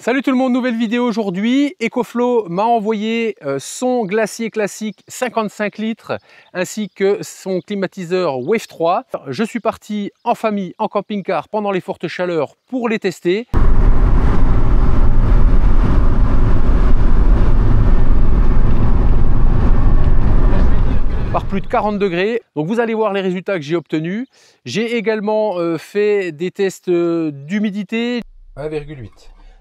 Salut tout le monde, nouvelle vidéo aujourd'hui. EcoFlow m'a envoyé son glacier classique 55 litres ainsi que son climatiseur Wave 3. Je suis parti en famille, en camping-car pendant les fortes chaleurs pour les tester. Par plus de 40 degrés. Donc vous allez voir les résultats que j'ai obtenus. J'ai également fait des tests d'humidité. 1,8.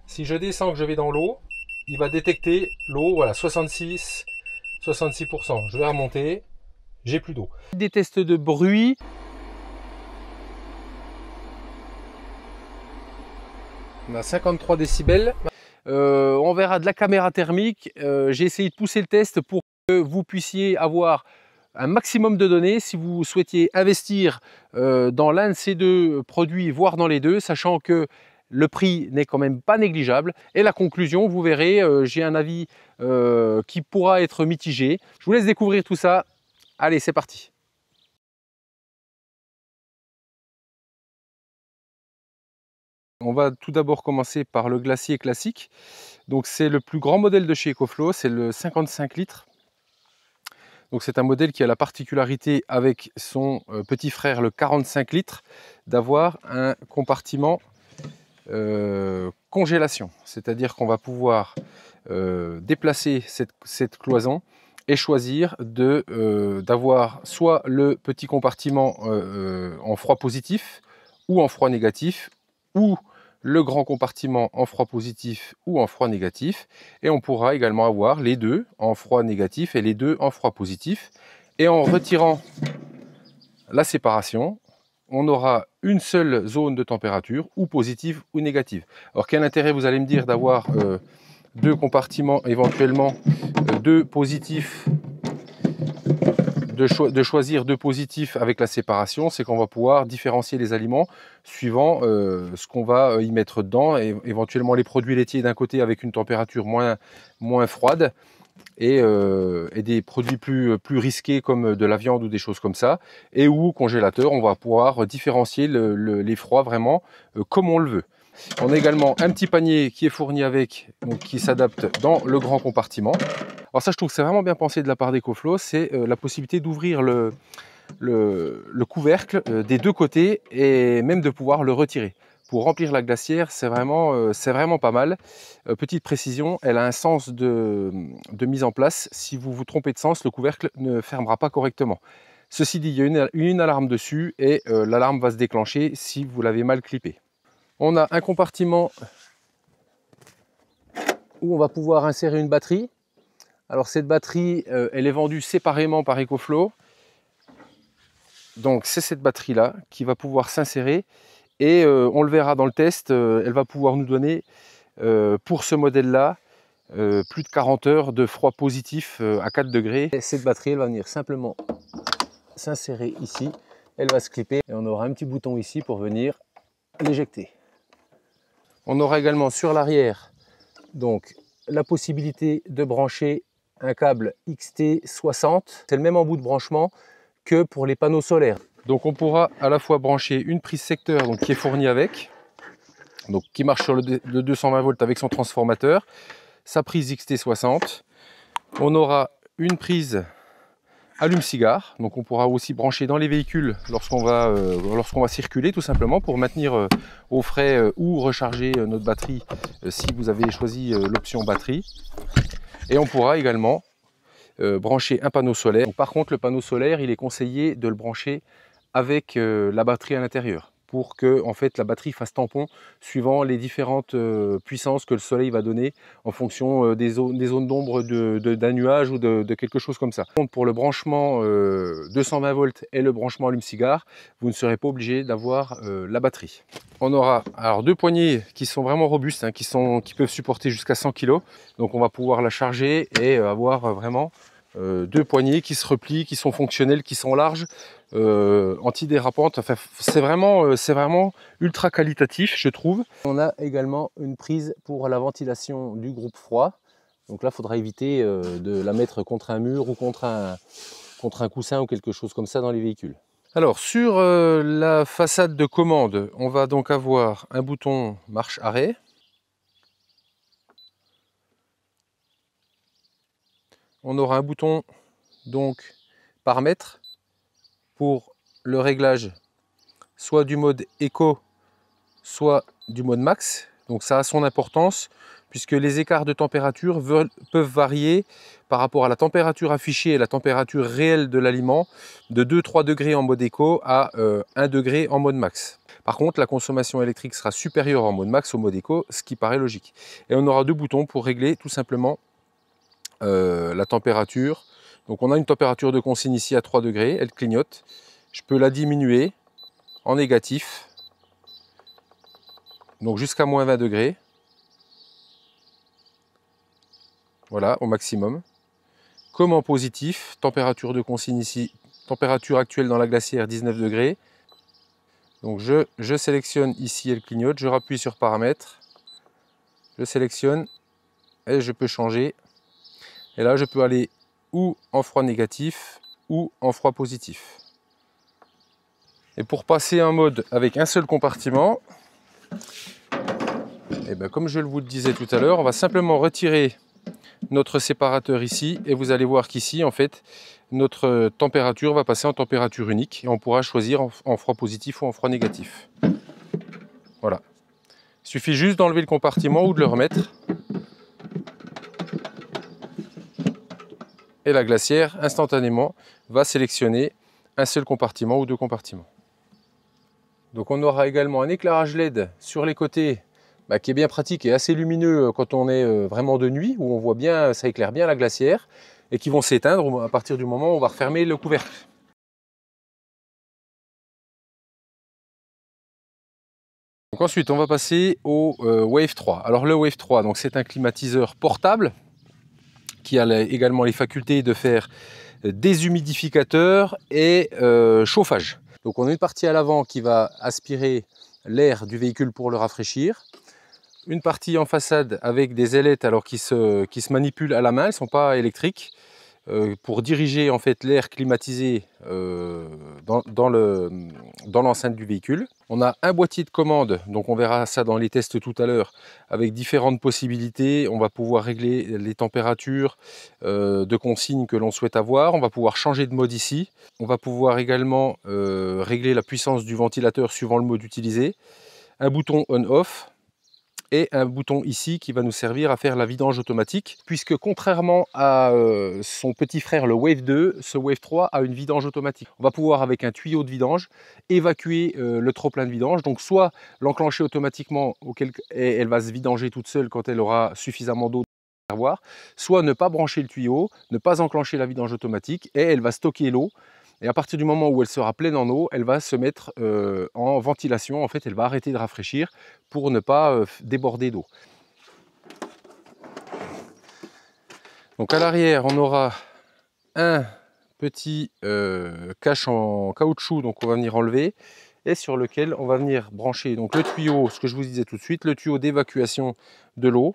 Si je descends, que je vais dans l'eau, il va détecter l'eau, voilà, 66%. Je vais remonter, j'ai plus d'eau. Des tests de bruit. On a 53 décibels. On verra de la caméra thermique. J'ai essayé de pousser le test pour que vous puissiez avoir un maximum de données si vous souhaitiez investir dans l'un de ces deux produits, voire dans les deux, sachant que le prix n'est quand même pas négligeable. Et la conclusion, vous verrez, j'ai un avis qui pourra être mitigé. Je vous laisse découvrir tout ça. Allez, c'est parti. On va tout d'abord commencer par le glacier classique. Donc c'est le plus grand modèle de chez EcoFlow, c'est le 55 litres. Donc c'est un modèle qui a la particularité avec son petit frère le 45 litres d'avoir un compartiment congélation, c'est-à-dire qu'on va pouvoir déplacer cette cloison et choisir d'avoir soit le petit compartiment en froid positif ou en froid négatif, ou le grand compartiment en froid positif ou en froid négatif, et on pourra également avoir les deux en froid négatif et les deux en froid positif. Et en retirant la séparation, on aura une seule zone de température, ou positive ou négative. Alors quel intérêt, vous allez me dire, d'avoir deux compartiments, éventuellement deux positifs, de choisir deux positifs avec la séparation? C'est qu'on va pouvoir différencier les aliments suivant ce qu'on va y mettre dedans, et éventuellement les produits laitiers d'un côté avec une température moins froide, et des produits plus risqués comme de la viande ou des choses comme ça, et ou congélateur, on va pouvoir différencier les froids vraiment comme on le veut. On a également un petit panier qui est fourni avec, donc qui s'adapte dans le grand compartiment. Alors ça, je trouve que c'est vraiment bien pensé de la part d'EcoFlow, c'est la possibilité d'ouvrir le couvercle des deux côtés et même de pouvoir le retirer. Pour remplir la glacière, c'est vraiment pas mal. Petite précision, elle a un sens de mise en place. Si vous vous trompez de sens, le couvercle ne fermera pas correctement. Ceci dit, il y a une alarme dessus, et l'alarme va se déclencher si vous l'avez mal clippé. On a un compartiment où on va pouvoir insérer une batterie. Alors cette batterie, elle est vendue séparément par EcoFlow. Donc c'est cette batterie là qui va pouvoir s'insérer, et on le verra dans le test, elle va pouvoir nous donner pour ce modèle là plus de 40 heures de froid positif à 4 degrés. Et cette batterie, elle va venir simplement s'insérer ici, elle va se clipper, et on aura un petit bouton ici pour venir l'éjecter. On aura également sur l'arrière donc la possibilité de brancher un câble XT60. C'est le même embout de branchement que pour les panneaux solaires. Donc on pourra à la fois brancher une prise secteur, donc qui est fournie avec, donc qui marche sur le 220 volts avec son transformateur, sa prise XT60. On aura une prise allume-cigare, donc on pourra aussi brancher dans les véhicules lorsqu'on va circuler, tout simplement pour maintenir au frais ou recharger notre batterie si vous avez choisi l'option batterie. Et on pourra également brancher un panneau solaire. Donc, par contre, le panneau solaire, il est conseillé de le brancher avec la batterie à l'intérieur, pour que en fait la batterie fasse tampon suivant les différentes puissances que le soleil va donner en fonction des zones d'ombre d'un nuage ou de quelque chose comme ça. Pour le branchement 220 volts et le branchement allume-cigare, vous ne serez pas obligé d'avoir la batterie. On aura alors deux poignées qui sont vraiment robustes, hein, qui peuvent supporter jusqu'à 100 kg. Donc on va pouvoir la charger et avoir vraiment deux poignées qui se replient, qui sont fonctionnelles, qui sont larges, antidérapantes. Enfin, c'est vraiment ultra qualitatif, je trouve. On a également une prise pour la ventilation du groupe froid. Donc là, il faudra éviter de la mettre contre un mur ou contre un coussin ou quelque chose comme ça dans les véhicules. Alors sur la façade de commande, on va donc avoir un bouton marche-arrêt. on aura un bouton donc paramètres pour le réglage soit du mode éco, soit du mode max. Donc ça a son importance puisque les écarts de température peuvent varier par rapport à la température affichée et la température réelle de l'aliment de 2-3 degrés en mode éco à 1 degré en mode max. Par contre, la consommation électrique sera supérieure en mode max au mode éco, ce qui paraît logique. Et on aura deux boutons pour régler tout simplement la température. Donc on a une température de consigne ici à 3 degrés, elle clignote. Je peux la diminuer en négatif, donc jusqu'à moins 20 degrés. Voilà, au maximum. Comme en positif, température de consigne ici, température actuelle dans la glacière 19 degrés. Donc je sélectionne ici, elle clignote, je rappuie sur paramètres, je sélectionne et je peux changer. Et là, je peux aller ou en froid négatif ou en froid positif. Et pour passer en mode avec un seul compartiment, et bien comme je vous le disais tout à l'heure, on va simplement retirer notre séparateur ici et vous allez voir qu'ici en fait notre température va passer en température unique et on pourra choisir en froid positif ou en froid négatif. Voilà. Il suffit juste d'enlever le compartiment ou de le remettre. Et la glacière instantanément va sélectionner un seul compartiment ou deux compartiments. Donc on aura également un éclairage LED sur les côtés qui est bien pratique et assez lumineux quand on est vraiment de nuit, où on voit bien, ça éclaire bien la glacière, et qui vont s'éteindre à partir du moment où on va refermer le couvercle. Donc ensuite on va passer au Wave 3. Alors le Wave 3, c'est un climatiseur portable qui a également les facultés de faire déshumidificateur et chauffage. Donc on a une partie à l'avant qui va aspirer l'air du véhicule pour le rafraîchir. Une partie en façade avec des ailettes qui se manipulent à la main, elles ne sont pas électriques, pour diriger en fait l'air climatisé dans l'enceinte du véhicule. On a un boîtier de commande, donc on verra ça dans les tests tout à l'heure, avec différentes possibilités. On va pouvoir régler les températures de consigne que l'on souhaite avoir. On va pouvoir changer de mode ici. On va pouvoir également régler la puissance du ventilateur suivant le mode utilisé. Un bouton on-off. Et un bouton ici qui va nous servir à faire la vidange automatique, puisque contrairement à son petit frère le Wave 2, ce Wave 3 a une vidange automatique. On va pouvoir avec un tuyau de vidange évacuer le trop-plein de vidange, donc soit l'enclencher automatiquement et elle va se vidanger toute seule quand elle aura suffisamment d'eau dans le réservoir, soit ne pas brancher le tuyau, ne pas enclencher la vidange automatique et elle va stocker l'eau. Et à partir du moment où elle sera pleine en eau, elle va se mettre en ventilation. En fait, elle va arrêter de rafraîchir pour ne pas déborder d'eau. Donc à l'arrière, on aura un petit cache en caoutchouc, donc on va venir enlever, et sur lequel on va venir brancher donc le tuyau, ce que je vous disais tout de suite, le tuyau d'évacuation de l'eau.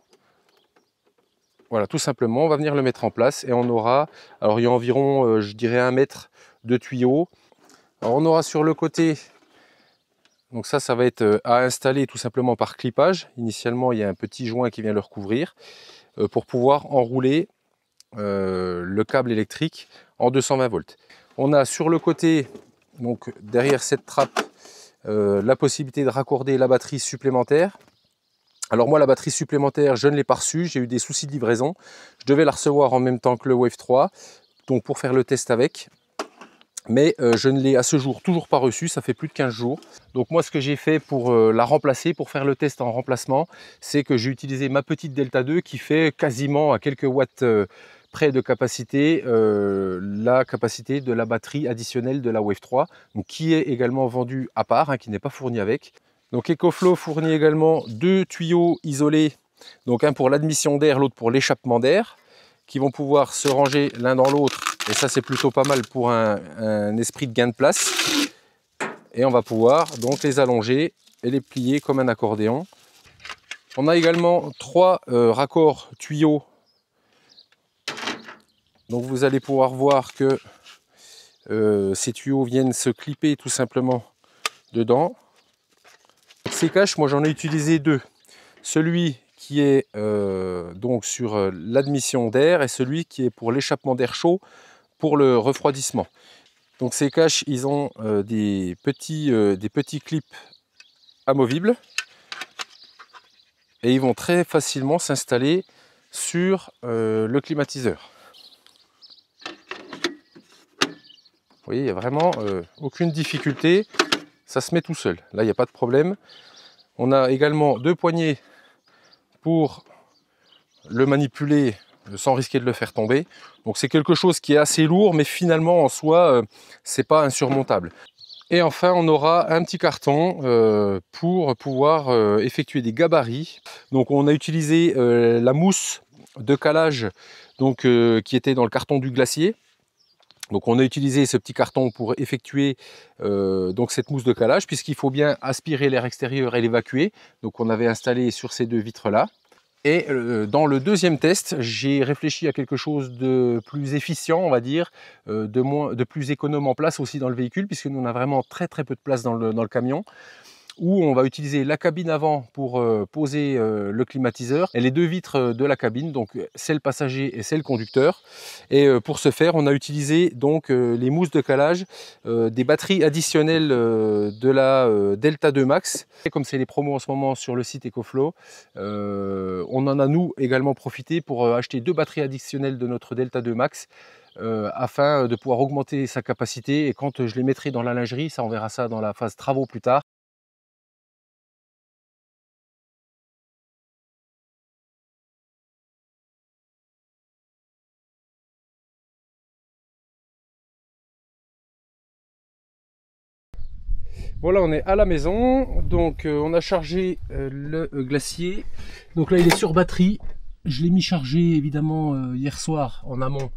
Voilà, tout simplement, on va venir le mettre en place et on aura, alors il y a environ, je dirais 1 mètre de tuyau. Alors on aura sur le côté, donc ça va être à installer tout simplement par clippage. Initialement, il y a un petit joint qui vient le recouvrir pour pouvoir enrouler le câble électrique en 220 volts. On a sur le côté, donc derrière cette trappe, la possibilité de raccorder la batterie supplémentaire. Alors moi, la batterie supplémentaire, je ne l'ai pas reçue, j'ai eu des soucis de livraison. Je devais la recevoir en même temps que le Wave 3, donc pour faire le test avec. Mais je ne l'ai à ce jour toujours pas reçue, ça fait plus de 15 jours. Donc moi, ce que j'ai fait pour la remplacer, pour faire le test en remplacement, c'est que j'ai utilisé ma petite Delta 2 qui fait quasiment à quelques watts près de capacité, la capacité de la batterie additionnelle de la Wave 3, donc qui est également vendue à part, qui n'est pas fournie avec. Donc EcoFlow fournit également 2 tuyaux isolés, donc un pour l'admission d'air, l'autre pour l'échappement d'air, qui vont pouvoir se ranger l'un dans l'autre, et ça c'est plutôt pas mal pour un esprit de gain de place. Et on va pouvoir donc les allonger et les plier comme un accordéon. On a également 3 raccords tuyaux, donc vous allez pouvoir voir que ces tuyaux viennent se clipper tout simplement dedans. Ces caches, moi j'en ai utilisé 2. Celui qui est donc sur l'admission d'air et celui qui est pour l'échappement d'air chaud pour le refroidissement. Donc ces caches, ils ont des petits clips amovibles et ils vont très facilement s'installer sur le climatiseur. Vous voyez, il n'y a vraiment aucune difficulté, ça se met tout seul. Là, il n'y a pas de problème. On a également deux poignées pour le manipuler sans risquer de le faire tomber. Donc c'est quelque chose qui est assez lourd, mais finalement en soi, c'est pas insurmontable. Et enfin, on aura un petit carton pour pouvoir effectuer des gabarits. Donc on a utilisé la mousse de calage donc, qui était dans le carton du glacier. Donc on a utilisé ce petit carton pour effectuer donc cette mousse de calage, puisqu'il faut bien aspirer l'air extérieur et l'évacuer. Donc on avait installé sur ces deux vitres là. Et dans le deuxième test, j'ai réfléchi à quelque chose de plus efficient, on va dire, de plus économe en place aussi dans le véhicule, puisque nous on a vraiment très peu de place dans le camion, où on va utiliser la cabine avant pour poser le climatiseur et les deux vitres de la cabine, donc celle passager et celle conducteur. Et pour ce faire, on a utilisé donc les mousses de calage, des batteries additionnelles de la Delta 2 Max. Et comme c'est les promos en ce moment sur le site EcoFlow, on en a nous également profité pour acheter deux batteries additionnelles de notre Delta 2 Max, afin de pouvoir augmenter sa capacité. Et quand je les mettrai dans la lingerie, ça on verra ça dans la phase travaux plus tard. Voilà, on est à la maison, donc on a chargé le glacier. Donc là il est sur batterie. Je l'ai mis chargé évidemment hier soir en amont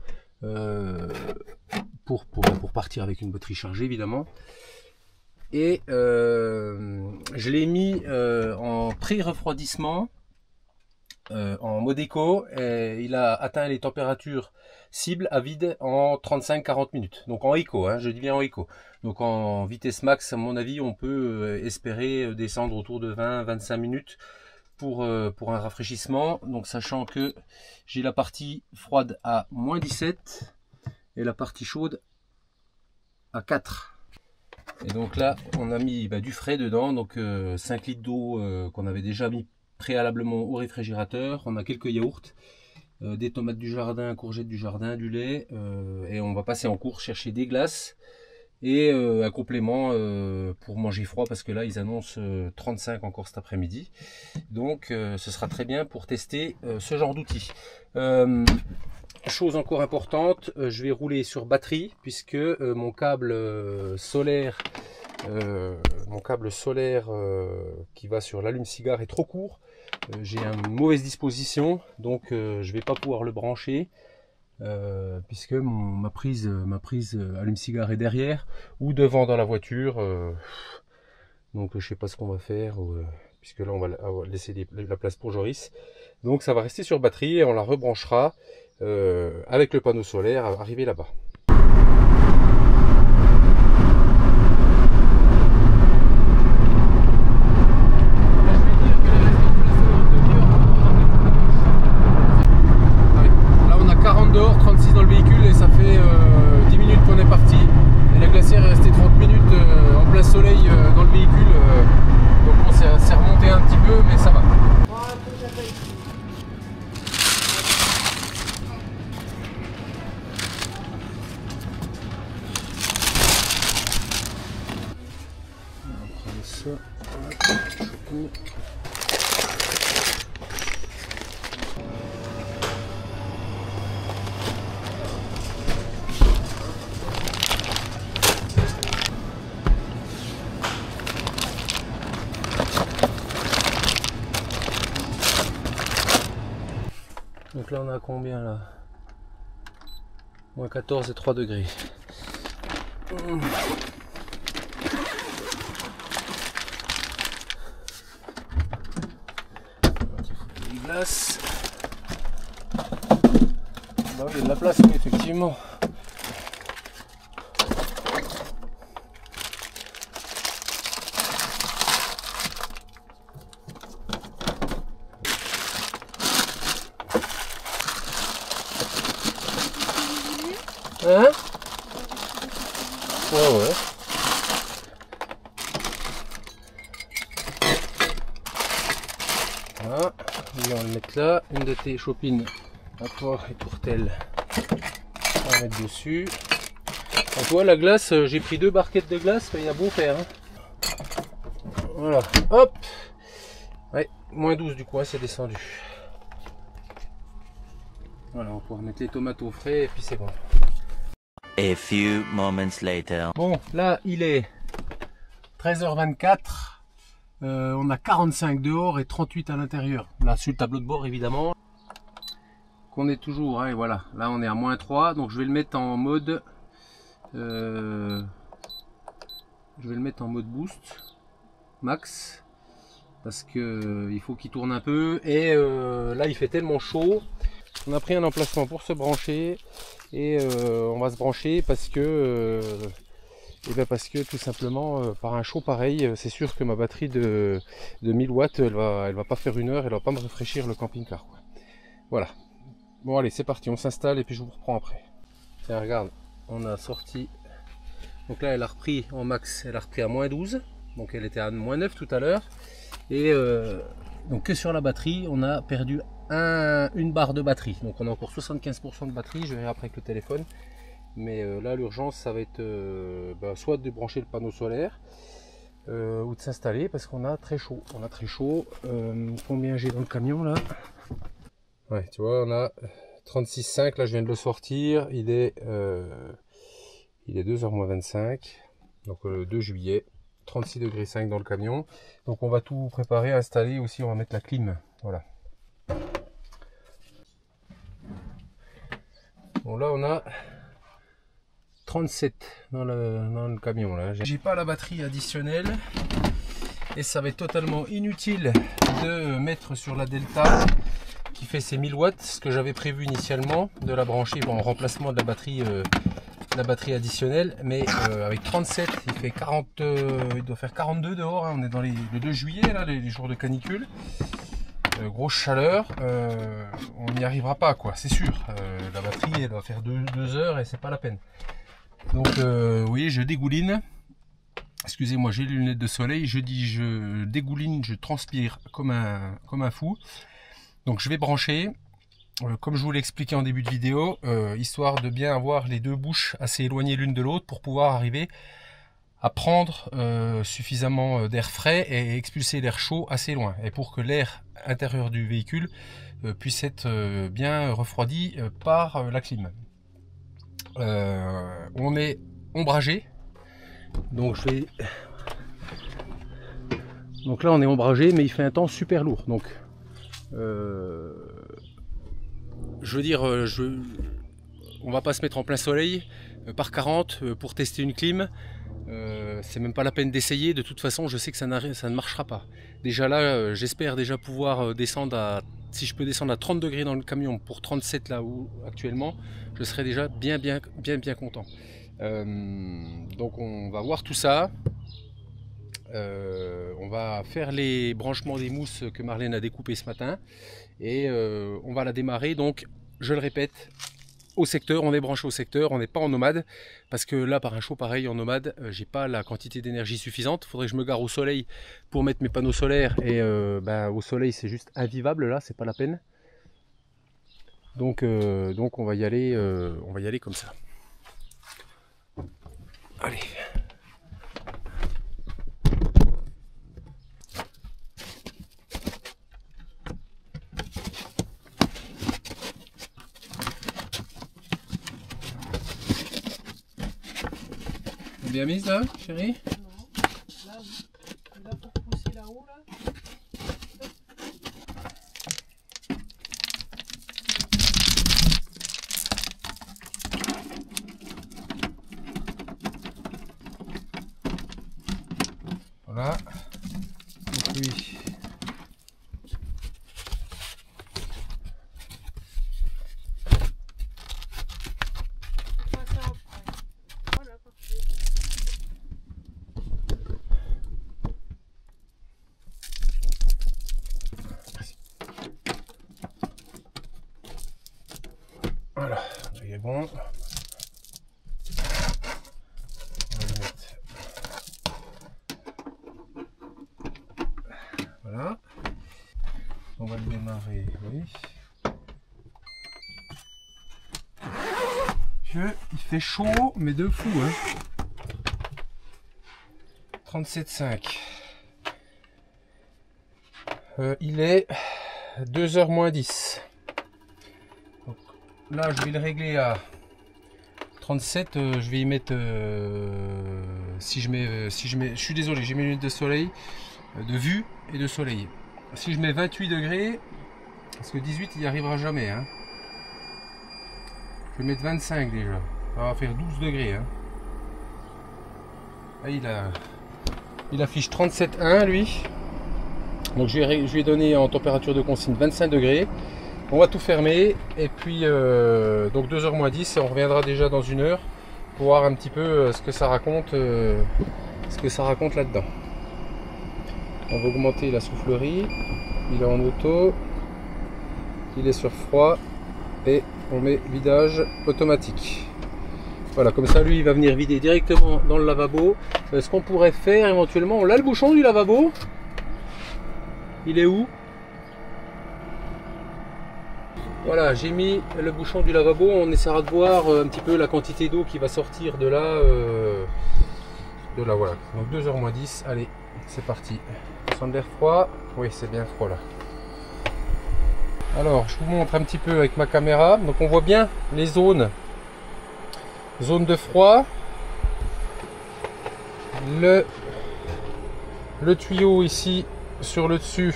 pour partir avec une batterie chargée évidemment. Et je l'ai mis en pré-refroidissement en mode éco, et il a atteint les températures cibles à vide en 35-40 minutes. Donc en éco, hein, je dis bien en éco. Donc en vitesse max, à mon avis, on peut espérer descendre autour de 20-25 minutes pour un rafraîchissement. Donc sachant que j'ai la partie froide à -17 et la partie chaude à 4. Et donc là, on a mis du frais dedans, donc 5 litres d'eau qu'on avait déjà mis préalablement au réfrigérateur. On a quelques yaourts, des tomates du jardin, courgettes du jardin, du lait, et on va passer en course chercher des glaces et un complément pour manger froid, parce que là ils annoncent 35 encore cet après-midi. Donc ce sera très bien pour tester ce genre d'outils. Chose encore importante, je vais rouler sur batterie, puisque mon câble solaire qui va sur l'allume-cigare est trop court. J'ai une mauvaise disposition, donc je vais pas pouvoir le brancher, puisque ma prise allume-cigare est derrière ou devant dans la voiture. Donc je sais pas ce qu'on va faire, puisque là on va laisser la place pour Joris. Donc ça va rester sur batterie et on la rebranchera avec le panneau solaire arrivé là-bas. Là on a 40 dehors, 36 dans le véhicule, et ça fait 10 minutes qu'on est parti. Et la glacière est restée 30 minutes en plein soleil dans le véhicule. Donc on s'est remonté un petit peu, mais ça va. Ça, donc là on a combien là? Moins 14 et 3 degrés. Glace. Bah oui, il y a de la place, oui, effectivement. Hein? Ouais, ouais. Voilà, on va le mettre là. Une de tes chopines à toi et tourtelle. On va mettre dessus. Donc, toi, la glace, j'ai pris 2 barquettes de glace, mais il y a beau faire. Hein. Voilà, hop. Ouais, moins 12 du coup, hein, c'est descendu. Voilà, on va pouvoir mettre les tomates au frais et puis c'est bon. A few moments later. Bon, là, il est 13h24. On a 45 dehors et 38 à l'intérieur. Là, sur le tableau de bord, évidemment. Qu'on est toujours, hein, et voilà. Là, on est à moins 3. Donc, je vais le mettre en mode... je vais le mettre en mode boost. Max. Parce que il faut qu'il tourne un peu. Et là, il fait tellement chaud. On a pris un emplacement pour se brancher. Et on va se brancher parce que... parce que tout simplement par un chaud pareil, c'est sûr que ma batterie de 1000 watts elle va pas faire 1 heure, elle va pas me rafraîchir le camping-car. Voilà. Bon allez, c'est parti, on s'installe et puis je vous reprends après. Tiens, regarde, on a sorti. Donc là elle a repris en max, elle a repris à moins 12. Donc elle était à moins 9 tout à l'heure. Et donc que sur la batterie, on a perdu une barre de batterie. Donc on a encore 75% de batterie, je verrai après avec le téléphone. Mais là l'urgence ça va être soit de débrancher le panneau solaire ou de s'installer parce qu'on a très chaud. On a très chaud. Combien j'ai dans le camion là? Ouais, tu vois, on a 36,5, là je viens de le sortir. Il est 2h moins 25. Donc le 2 juillet. 36,5 degrés dans le camion. Donc on va tout préparer, installer aussi, on va mettre la clim. Voilà. Bon là on a 37 dans le camion là. J'ai pas la batterie additionnelle et ça va être totalement inutile de mettre sur la Delta qui fait ses 1000 watts, ce que j'avais prévu initialement de la brancher en remplacement de la batterie additionnelle, mais avec 37 il fait 40, il doit faire 42 dehors, hein. On est dans le 2 juillet là, les jours de canicule. Grosse chaleur, on n'y arrivera pas quoi, c'est sûr. La batterie elle va faire 2 heures et c'est pas la peine. Donc vous voyez, je dégouline. Excusez-moi, j'ai les lunettes de soleil. Je dégouline, je transpire comme un fou. Donc je vais brancher, comme je vous l'ai expliqué en début de vidéo, histoire de bien avoir les 2 bouches assez éloignées l'une de l'autre pour pouvoir arriver à prendre suffisamment d'air frais et expulser l'air chaud assez loin. Et pour que l'air intérieur du véhicule puisse être bien refroidi par la clim. On est ombragé, donc là on est ombragé, mais il fait un temps super lourd. Donc je veux dire, on va pas se mettre en plein soleil par 40 pour tester une clim. C'est même pas la peine d'essayer. De toute façon, je sais que ça ne marchera pas. Déjà là, j'espère déjà pouvoir descendre à, si je peux descendre à 30 degrés dans le camion pour 37 là où actuellement, je serai déjà bien content. Donc on va voir tout ça. On va faire les branchements des mousses que Marlène a découpées ce matin et on va la démarrer. Donc je le répète, au secteur, on est branché au secteur, on n'est pas en nomade parce que là par un chaud pareil en nomade, j'ai pas la quantité d'énergie suffisante. Il faudrait que je me gare au soleil pour mettre mes panneaux solaires et au soleil c'est juste invivable là, c'est pas la peine. Donc on va y aller comme ça. Allez. Bien mise là, chérie? Non, là oui. Là pour pousser là-haut là. Voilà. Donc lui. Voilà, parfait. Voilà, il est bon. Voilà. On va le démarrer, oui. Il fait chaud, mais de fou, hein. 37,5. Il est 2h moins 10. Donc, là, je vais le régler à 37. Je vais y mettre. Je suis désolé, j'ai mes lunettes de soleil, de vue et de soleil. Si je mets 28 degrés, parce que 18, il n'y arrivera jamais, hein. Je vais mettre 25 déjà. Ça va faire 12 degrés. Hein. Là, il affiche 37,1 lui. Donc je lui ai donné en température de consigne 25 degrés. On va tout fermer. Et puis donc 2h moins 10. Et on reviendra déjà dans 1 heure pour voir un petit peu ce que ça raconte. Là-dedans. On va augmenter la soufflerie. Il est en auto. Il est sur froid. Et on met vidage automatique. Voilà, comme ça lui il va venir vider directement dans le lavabo. Ce qu'on pourrait faire éventuellement, on a le bouchon du lavabo. Il est où? Voilà, j'ai mis le bouchon du lavabo. On essaiera de voir un petit peu la quantité d'eau qui va sortir de là. Voilà. Donc 2h moins 10. Allez, c'est parti. On sent de l'air froid. Oui, c'est bien froid là. Alors, je vous montre un petit peu avec ma caméra. Donc, on voit bien les zones. Zone de froid. Le tuyau ici sur le dessus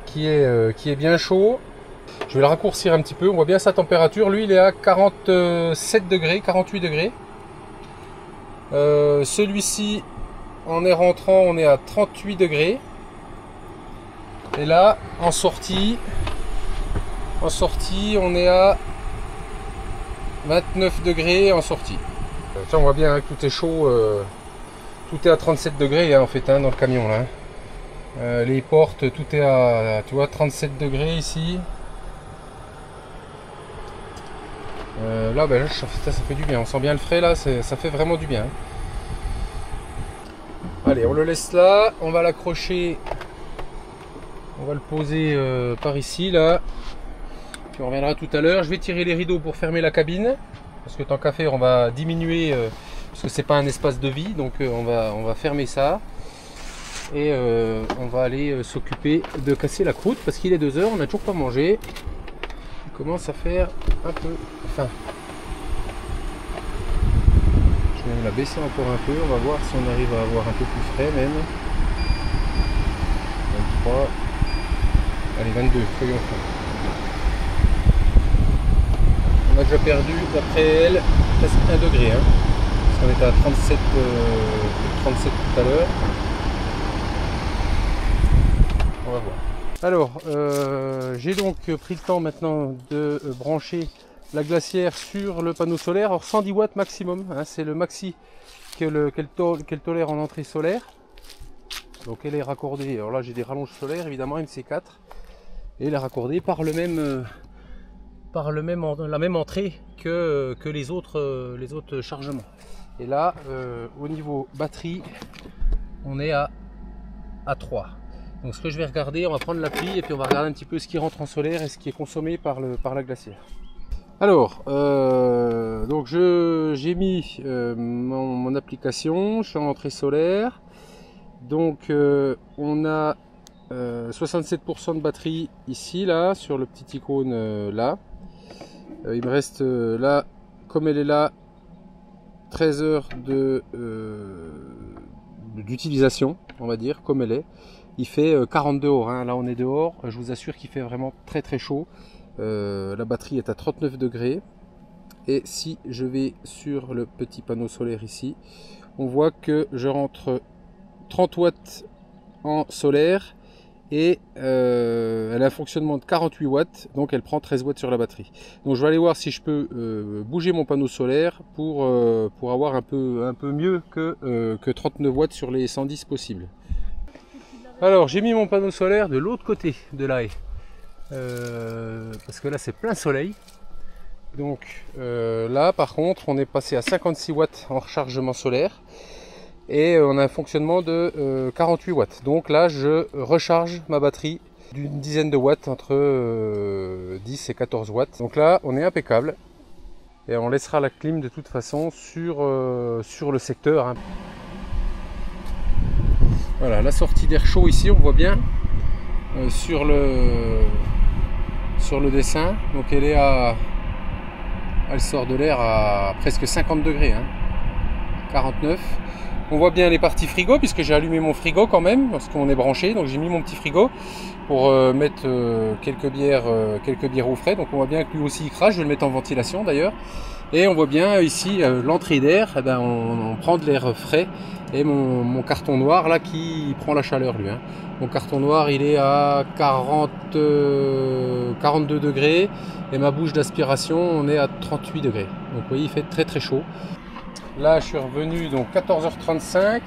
qui est bien chaud. Je vais le raccourcir un petit peu. On voit bien sa température. Lui, il est à 47 degrés, 48 degrés. Celui-ci, en est rentrant, on est à 38 degrés. Et là, en sortie, on est à 29 degrés en sortie. Tiens, on voit bien hein, que tout est chaud. Tout est à 37 degrés hein, en fait hein, dans le camion là. Les portes, tout est à, tu vois, 37 degrés ici. Là, ben, ça fait du bien. On sent bien le frais là. Ça fait vraiment du bien. Allez, on le laisse là. On va l'accrocher. On va le poser par ici là. Puis on reviendra tout à l'heure. Je vais tirer les rideaux pour fermer la cabine. Parce que tant qu'à faire, on va diminuer. Parce que c'est pas un espace de vie. Donc on va fermer ça. Et on va aller s'occuper de casser la croûte. Parce qu'il est 2 h, on n'a toujours pas mangé. Il commence à faire un peu faim. Je vais même la baisser encore un peu. On va voir si on arrive à avoir un peu plus frais même. 23. Allez, 22, soyons fous. On a déjà perdu, d'après elle, presque 1 degré. Hein, parce qu'on était à 37, 37 tout à l'heure. On va voir. Alors, j'ai donc pris le temps maintenant de brancher la glacière sur le panneau solaire. Alors 110 watts maximum, hein, c'est le maxi qu'elle tolère en entrée solaire. Donc elle est raccordée. Alors là j'ai des rallonges solaires évidemment MC4. Et elle est raccordée par la même entrée que les autres chargements. Et là, au niveau batterie, on est à 3. Donc ce que je vais regarder, on va prendre l'appli et puis on va regarder un petit peu ce qui rentre en solaire et ce qui est consommé par la glacière. Alors, donc j'ai mis mon application, je suis en entrée solaire. Donc on a 67% de batterie ici, là, sur le petit icône là. Il me reste là, comme elle est là, 13 heures d'utilisation, on va dire, comme elle est. Il fait 40 dehors, hein. Là on est dehors, je vous assure qu'il fait vraiment très très chaud. La batterie est à 39 degrés. Et si je vais sur le petit panneau solaire ici, on voit que je rentre 30 watts en solaire. Et elle a un fonctionnement de 48 watts, donc elle prend 13 watts sur la batterie. Donc je vais aller voir si je peux bouger mon panneau solaire pour avoir un peu mieux que 39 watts sur les 110 possibles. Alors j'ai mis mon panneau solaire de l'autre côté de la haie, parce que là c'est plein soleil. Donc là par contre on est passé à 56 watts en rechargement solaire. et on a un fonctionnement de 48 watts. Donc là je recharge ma batterie d'une dizaine de watts, entre 10 et 14 watts. Donc là on est impeccable et on laissera la clim de toute façon sur le secteur, hein. Voilà, la sortie d'air chaud ici, on voit bien sur le dessin. Donc elle sort de l'air à presque 50 degrés, hein, 49. On voit bien les parties frigo, puisque j'ai allumé mon frigo quand même, parce qu'on est branché. Donc j'ai mis mon petit frigo pour mettre quelques bières au frais. Donc on voit bien que lui aussi il crache. Je vais le mettre en ventilation d'ailleurs. Et on voit bien ici l'entrée d'air, eh ben, on prend de l'air frais. Et mon carton noir là qui prend la chaleur lui, hein. Mon carton noir il est à 42 degrés et ma bouche d'aspiration on est à 38 degrés. Donc vous voyez il fait très très chaud. Là je suis revenu donc 14h35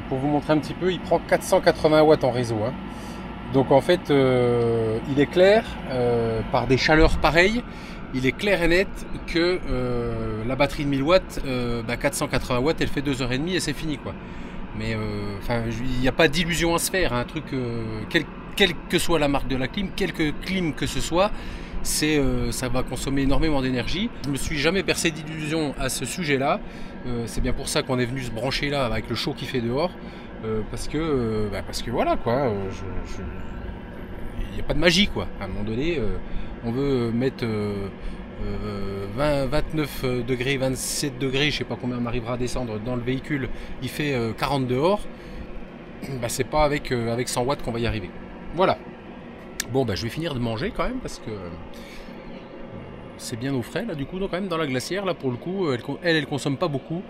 pour vous montrer un petit peu. Il prend 480 watts en réseau, hein. Donc en fait il est clair par des chaleurs pareilles. Il est clair et net que la batterie de 1000 watts, 480 watts, elle fait 2h30 et c'est fini quoi. Mais il n'y a pas d'illusion à se faire, hein. Un truc, quelle que soit la marque de la clim, quelque clim que ce soit, ça va consommer énormément d'énergie. Je ne me suis jamais percé d'illusion à ce sujet-là. C'est bien pour ça qu'on est venu se brancher là avec le chaud qui fait dehors, parce que voilà quoi. Il n'y a pas de magie quoi. À un moment donné. On veut mettre 29 degrés, 27 degrés, je sais pas combien on arrivera à descendre dans le véhicule, il fait 40 dehors, c'est pas avec 100 watts qu'on va y arriver. Voilà. Bon je vais finir de manger quand même parce que c'est bien au frais là du coup, donc quand même dans la glacière là pour le coup, elle consomme pas beaucoup.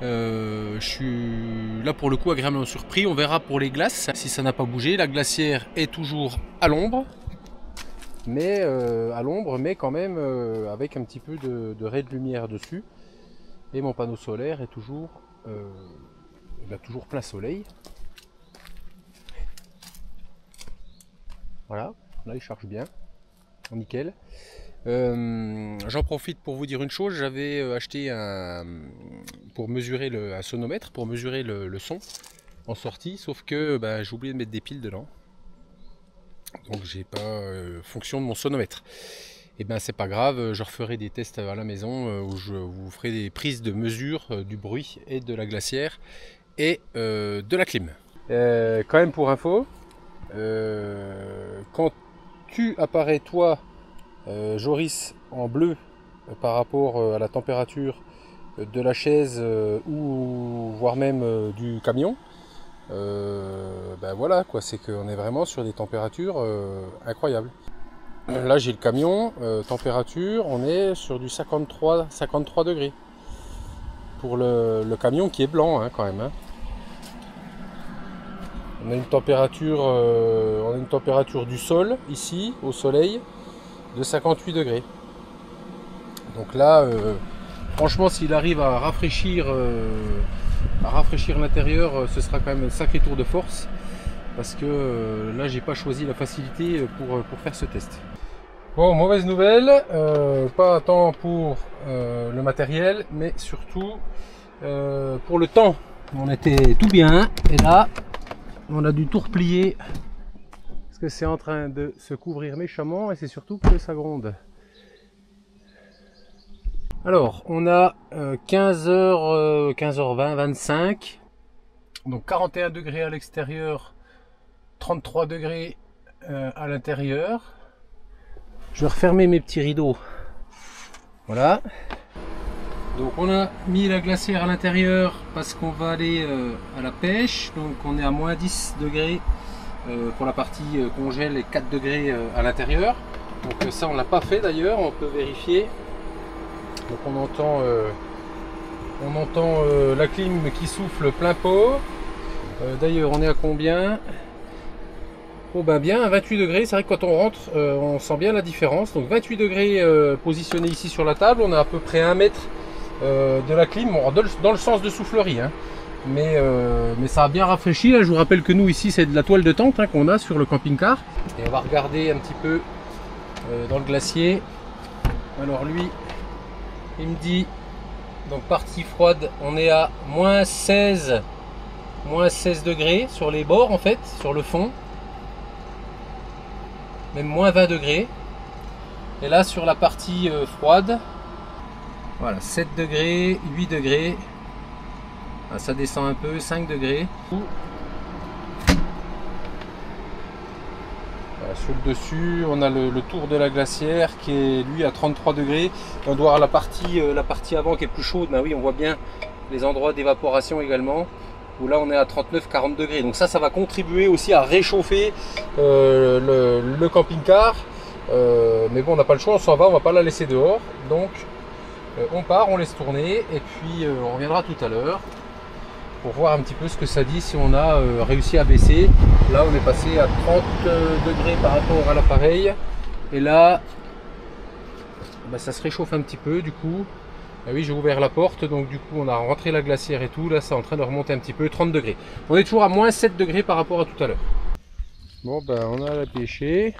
Je suis là pour le coup agréablement surpris. On verra pour les glaces si ça n'a pas bougé. La glacière est toujours à l'ombre. Mais quand même avec un petit peu de rays de lumière dessus. Et mon panneau solaire est toujours plein soleil. Voilà, là il charge bien, nickel. J'en profite pour vous dire une chose. J'avais acheté pour mesurer un sonomètre, pour mesurer le son en sortie, sauf que j'ai oublié de mettre des piles dedans. Donc j'ai pas fonction de mon sonomètre. Et c'est pas grave, je referai des tests à la maison où je vous ferai des prises de mesure du bruit et de la glacière et de la clim. Quand même pour info, quand tu apparais toi Joris en bleu par rapport à la température de la chaise ou voire même du camion, voilà quoi, c'est qu'on est vraiment sur des températures incroyables. Là j'ai le camion, température, on est sur du 53 degrés pour le camion qui est blanc, hein, quand même, hein. On a une température du sol ici au soleil de 58 degrés. Donc là franchement s'il arrive à rafraîchir l'intérieur, ce sera quand même un sacré tour de force, parce que là j'ai pas choisi la facilité pour faire ce test. Bon, mauvaise nouvelle, pas tant pour le matériel, mais surtout pour le temps. On était tout bien et là on a dû tout replier parce que c'est en train de se couvrir méchamment et c'est surtout que ça gronde. Alors, on a 15h20, 25, donc 41 degrés à l'extérieur, 33 degrés à l'intérieur. Je vais refermer mes petits rideaux. Voilà. Donc on a mis la glacière à l'intérieur parce qu'on va aller à la pêche. Donc on est à moins 10 degrés pour la partie congèle et 4 degrés à l'intérieur. Donc ça on l'a pas fait d'ailleurs, on peut vérifier. Donc on entend la clim qui souffle plein pot. D'ailleurs on est à combien? Oh bien à 28 degrés, c'est vrai que quand on rentre on sent bien la différence. Donc 28 degrés positionné ici sur la table, on a à peu près 1 mètre de la clim, bon, dans le sens de soufflerie, hein. Mais ça a bien rafraîchi. Là, je vous rappelle que nous ici c'est de la toile de tente, hein, qu'on a sur le camping-car. Et on va regarder un petit peu dans le glacier. Alors lui il me dit Donc partie froide, on est à moins 16 degrés sur les bords en fait, sur le fond. Même moins 20 degrés. Et là sur la partie froide, voilà, 7 degrés, 8 degrés. Ah, ça descend un peu, 5 degrés. Voilà, sur le dessus, on a le tour de la glacière qui est lui à 33 degrés. On doit avoir la partie avant qui est plus chaude. Ben oui, on voit bien les endroits d'évaporation également. Où là on est à 39-40 degrés. Donc ça va contribuer aussi à réchauffer le camping-car. Mais bon, on n'a pas le choix, on s'en va, on va pas la laisser dehors. Donc on part, on laisse tourner et puis on reviendra tout à l'heure pour voir un petit peu ce que ça dit si on a réussi à baisser. Là on est passé à 30 degrés par rapport à l'appareil et là bah, ça se réchauffe un petit peu du coup. Ah oui, j'ai ouvert la porte, donc du coup on a rentré la glacière et tout, là c'est en train de remonter un petit peu, 30 degrés. On est toujours à moins 7 degrés par rapport à tout à l'heure. Bon ben on a la pêcher,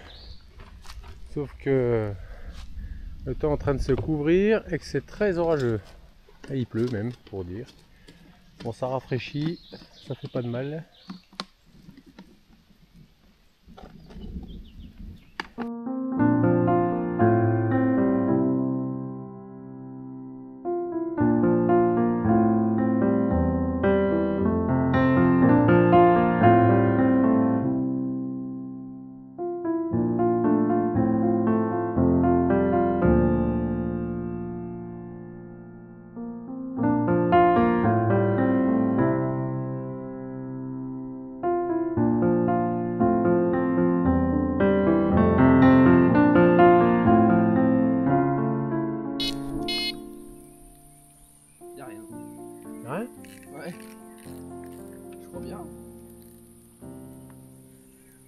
sauf que le temps est en train de se couvrir et que c'est très orageux. Et il pleut même, pour dire. Bon, ça rafraîchit, ça fait pas de mal.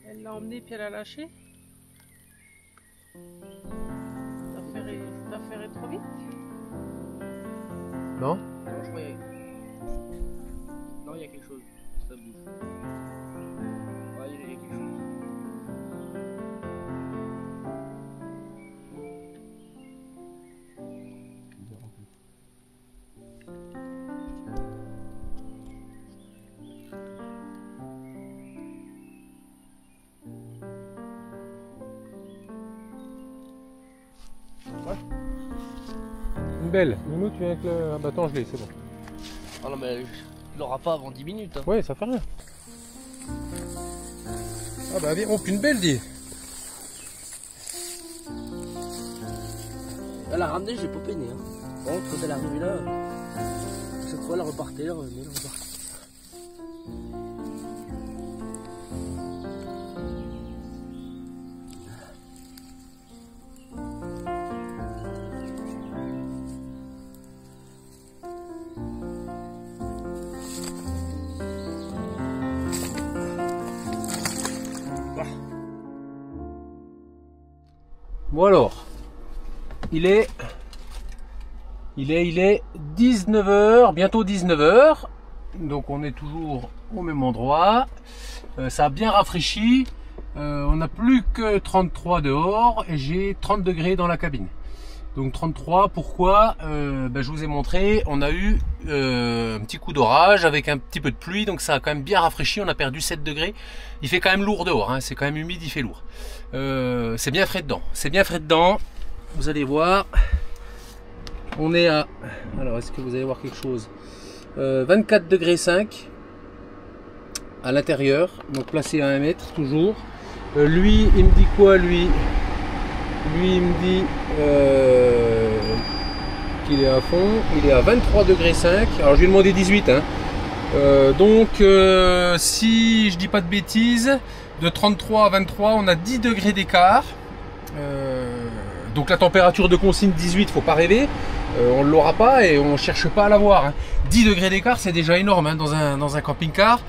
Elle l'a emmené puis elle a lâché. T'as ferré trop vite? Non? Non, je croyais. Non, il y a quelque chose. Ça bouge. Ouais, il y a quelque chose. Une belle. Nounou, tu viens avec le... Ah bah attends, je l'ai, c'est bon. Ah non, mais il l'aura pas avant 10 minutes. Hein. Ouais, ça fait rien. Ah bah viens, oh, une belle, dis. Elle a ramené, j'ai pas peiné. Hein. Par contre, quand elle est arrivée là, cette fois, elle repartait, elle revenait, elle repartait. Bon alors, il est 19h, bientôt 19h, donc on est toujours au même endroit. Ça a bien rafraîchi, on n'a plus que 33 dehors et j'ai 30 degrés dans la cabine. Donc 33, pourquoi? Je vous ai montré, on a eu un petit coup d'orage avec un petit peu de pluie, donc ça a quand même bien rafraîchi, on a perdu 7 degrés. Il fait quand même lourd dehors, hein, c'est quand même humide, il fait lourd. C'est bien frais dedans, vous allez voir. On est à, alors est-ce que vous allez voir quelque chose, 24 degrés 5 à l'intérieur, donc placé à 1 mètre toujours. Lui, il me dit quoi lui? Lui, il me dit qu'il est à fond, il est à 23 degrés 5. Alors je lui ai demandé 18. Hein. Donc si je dis pas de bêtises, de 33 à 23, on a 10 degrés d'écart. Donc la température de consigne 18, faut pas rêver. On ne l'aura pas et on cherche pas à l'avoir. Hein. 10 degrés d'écart, c'est déjà énorme hein, dans un camping-car.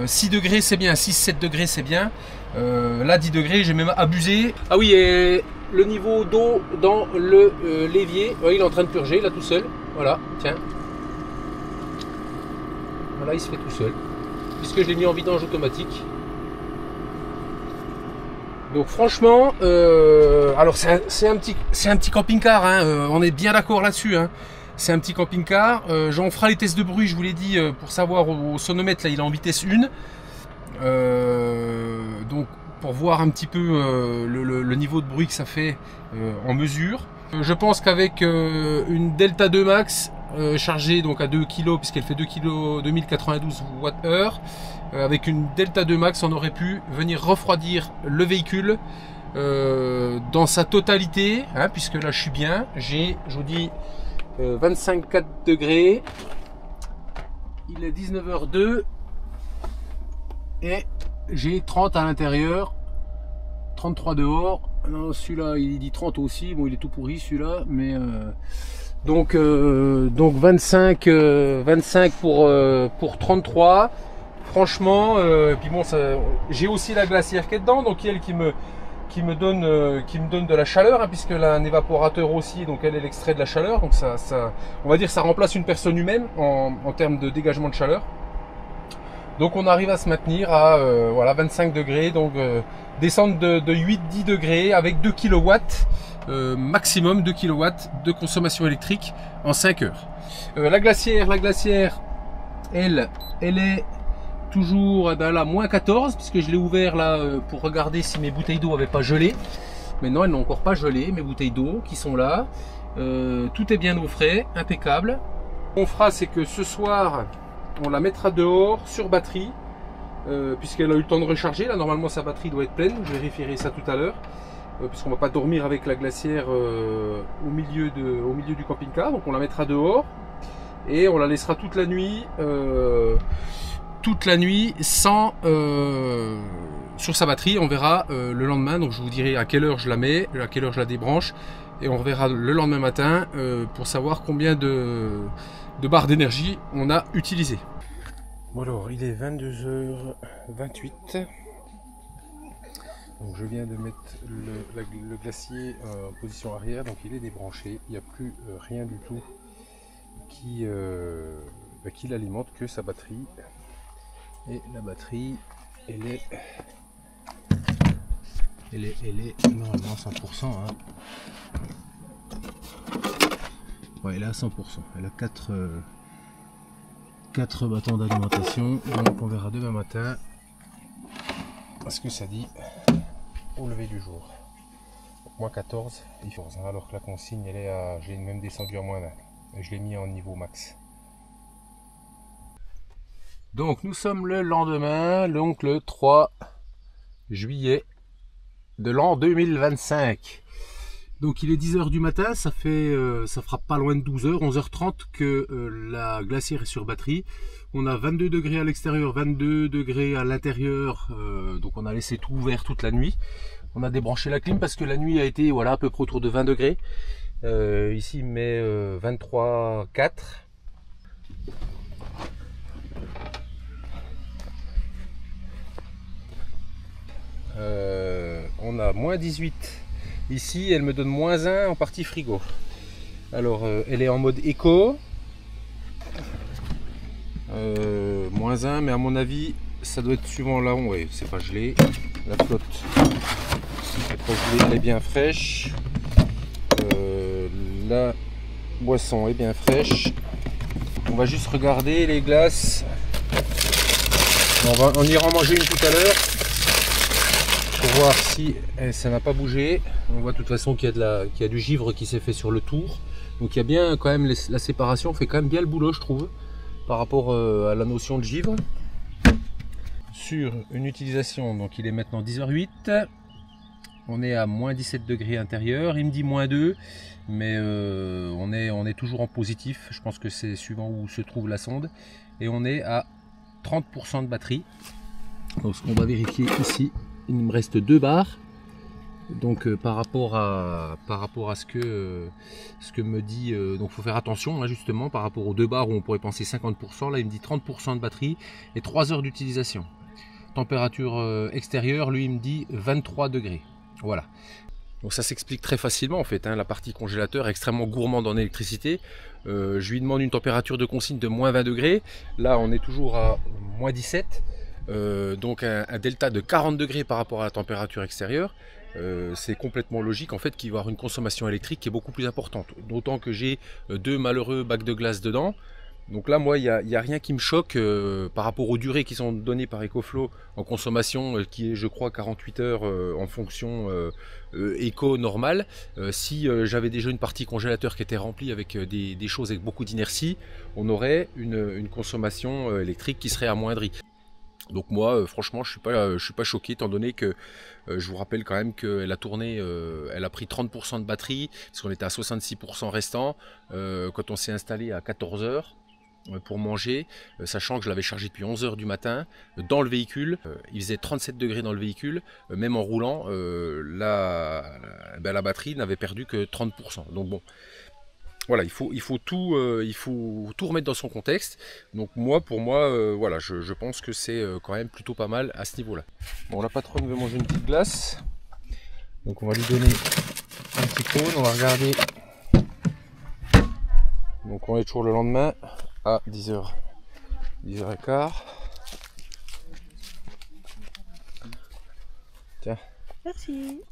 6 degrés, c'est bien. 6-7 degrés, c'est bien. Là, 10 degrés, j'ai même abusé. Ah oui, et le niveau d'eau dans le l'évier, ouais, il est en train de purger là tout seul. Voilà, tiens. Voilà, il se fait tout seul. Puisque je l'ai mis en vidange automatique. Donc franchement, alors c'est un petit camping-car, hein, on est bien d'accord là-dessus. Hein. C'est un petit camping-car. On fera les tests de bruit, je vous l'ai dit, pour savoir au sonomètre, là il est en vitesse 1. Donc pour voir un petit peu le niveau de bruit que ça fait en mesure. Je pense qu'avec une Delta 2 Max chargée donc à 2 kg, puisqu'elle fait 2 kg 2092 Wh, avec une Delta 2 Max, on aurait pu venir refroidir le véhicule dans sa totalité, hein, puisque là je suis bien, j'ai, je vous dis, 25,4 degrés, il est 19h02 et j'ai 30 à l'intérieur, 33 dehors. Non, celui-là il dit 30 aussi, bon il est tout pourri celui-là, mais donc 25 pour 33. Franchement, puis bon, j'ai aussi la glacière qui est dedans, donc elle qui me donne de la chaleur, hein, puisqu'elle a un évaporateur aussi, donc elle est l'extrait de la chaleur, donc ça on va dire ça remplace une personne humaine en termes de dégagement de chaleur. Donc on arrive à se maintenir à voilà 25 degrés, donc descendre de 8-10 degrés avec 2 kW, maximum 2 kW de consommation électrique en 5 heures. La glacière, elle est toujours là, moins 14, puisque je l'ai ouvert là pour regarder si mes bouteilles d'eau n'avaient pas gelé. Mais non, elles n'ont encore pas gelé, mes bouteilles d'eau qui sont là. Tout est bien au frais, impeccable. Ce qu'on fera, c'est que ce soir, on la mettra dehors sur batterie, puisqu'elle a eu le temps de recharger. Là, normalement, sa batterie doit être pleine. Je vérifierai ça tout à l'heure, puisqu'on ne va pas dormir avec la glacière au milieu du camping-car. Donc, on la mettra dehors et on la laissera toute la nuit sans sur sa batterie. On verra le lendemain, donc je vous dirai à quelle heure je la mets, à quelle heure je la débranche, et on verra le lendemain matin pour savoir combien de barres d'énergie on a utilisé. Bon alors il est 22h28, donc je viens de mettre le glacier en position arrière, donc il est débranché, il n'y a plus rien du tout qui l'alimente que sa batterie. Et la batterie, elle est normalement 100%. Hein. Ouais, elle est à 100%. Elle a 4 bâtons d'alimentation. Donc on verra demain matin ce que ça dit au lever du jour. Donc, moins 14, alors que la consigne, elle est à, j'ai même descendu à moins 20. Et je l'ai mis en niveau max. Donc nous sommes le lendemain, donc le 3 juillet de l'an 2025. Donc il est 10h du matin, ça fera pas loin de 12h, 11h30 que la glacière est sur batterie. On a 22 degrés à l'extérieur, 22 degrés à l'intérieur, donc on a laissé tout ouvert toute la nuit. On a débranché la clim parce que la nuit a été voilà, à peu près autour de 20 degrés. Ici il met 23,4. On a moins 18 ici, elle me donne moins 1 en partie frigo. Alors elle est en mode éco, moins 1, mais à mon avis ça doit être suivant là, ouais, c'est pas gelé, la flotte c'est pas gelé, elle est bien fraîche, la boisson est bien fraîche. On va juste regarder les glaces, on ira en manger une tout à l'heure pour voir si ça n'a pas bougé. On voit de toute façon qu'il y a du givre qui s'est fait sur le tour, donc il y a bien quand même la séparation fait quand même bien le boulot, je trouve, par rapport à la notion de givre. Sur une utilisation, donc il est maintenant 10h08, on est à moins 17 degrés intérieur, il me dit moins 2, mais on est toujours en positif. Je pense que c'est suivant où se trouve la sonde, et on est à 30% de batterie. Donc ce qu'on va vérifier ici, il me reste 2 barres. Donc par rapport à ce que me dit, donc faut faire attention, hein, justement par rapport aux 2 barres où on pourrait penser 50%, là il me dit 30% de batterie et 3 heures d'utilisation. Température extérieure, lui il me dit 23 degrés. Voilà. Donc ça s'explique très facilement en fait, hein. La partie congélateur est extrêmement gourmande en électricité. Je lui demande une température de consigne de moins 20 degrés. Là on est toujours à moins 17. Donc un delta de 40 degrés par rapport à la température extérieure. c'est complètement logique en fait qu'il va y avoir une consommation électrique qui est beaucoup plus importante. D'autant que j'ai 2 malheureux bacs de glace dedans. Donc là, moi, il n'y a rien qui me choque par rapport aux durées qui sont données par EcoFlow en consommation, qui est, je crois, 48 heures en fonction éco normale. Si j'avais déjà une partie congélateur qui était remplie avec des choses avec beaucoup d'inertie, on aurait une consommation électrique qui serait amoindrie. Donc moi, franchement, je suis pas choqué, étant donné que je vous rappelle quand même qu'elle a tourné, elle a pris 30% de batterie, parce qu'on était à 66% restant, quand on s'est installé à 14 heures pour manger, sachant que je l'avais chargé depuis 11 heures du matin dans le véhicule. Il faisait 37 degrés dans le véhicule, même en roulant, la batterie n'avait perdu que 30%. Donc bon, voilà, il faut tout remettre dans son contexte. Donc moi, pour moi, voilà, je pense que c'est quand même plutôt pas mal à ce niveau-là. Bon, la patronne veut manger une petite glace, donc on va lui donner un petit cône. On va regarder. Donc on est toujours le lendemain à 10h, 10h15. Tiens. Merci.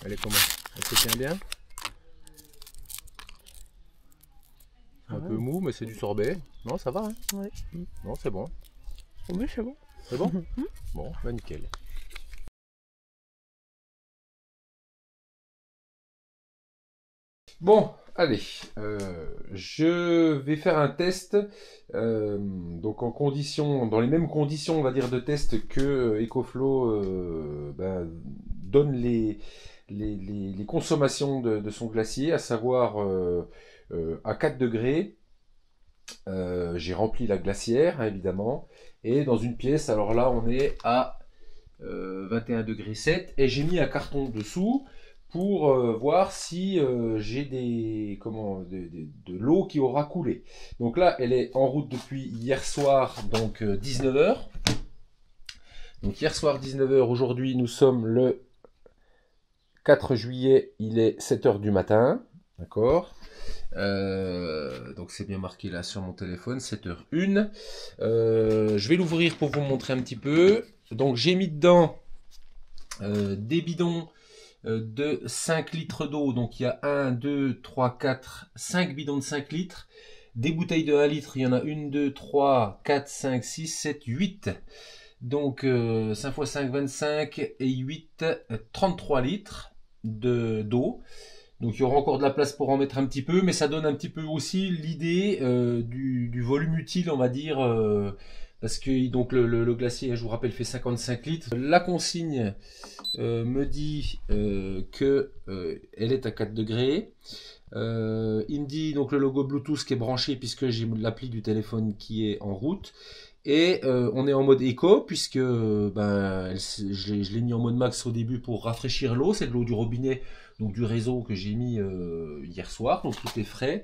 Elle est comment? Elle se tient bien? Un peu mou, mais c'est du sorbet. Non, ça va, hein? Ouais. Non, c'est bon. Oui, c'est bon. C'est bon? Bon, bah nickel. Bon, allez, je vais faire un test, donc en condition, dans les mêmes conditions, on va dire, de test que EcoFlow donne les consommations de son glacier, à savoir à 4 degrés. J'ai rempli la glacière, hein, évidemment, et dans une pièce, alors là, on est à 21 degrés 7, et j'ai mis un carton dessous pour voir si j'ai de l'eau qui aura coulé. Donc là, elle est en route depuis hier soir, donc 19h. Donc hier soir 19h, aujourd'hui nous sommes le 4 juillet, il est 7h du matin, d'accord. Donc c'est bien marqué là sur mon téléphone, 7h01. Je vais l'ouvrir pour vous montrer un petit peu. Donc j'ai mis dedans des bidons de 5 litres d'eau. Donc il y a 1, 2, 3, 4, 5 bidons de 5 litres. Des bouteilles de 1 litre, il y en a 1, 2, 3, 4, 5, 6, 7, 8. Donc 5 x 5, 25 et 8, 33 litres d'eau. Donc il y aura encore de la place pour en mettre un petit peu, mais ça donne un petit peu aussi l'idée du volume utile, on va dire, parce que donc le glacier, je vous rappelle, fait 55 litres. La consigne me dit que elle est à 4 degrés. Il me dit donc le logo Bluetooth qui est branché puisque j'ai l'appli du téléphone qui est en route. Et on est en mode éco puisque je l'ai mis en mode max au début pour rafraîchir l'eau. C'est de l'eau du robinet, donc du réseau que j'ai mis hier soir, donc tout est frais.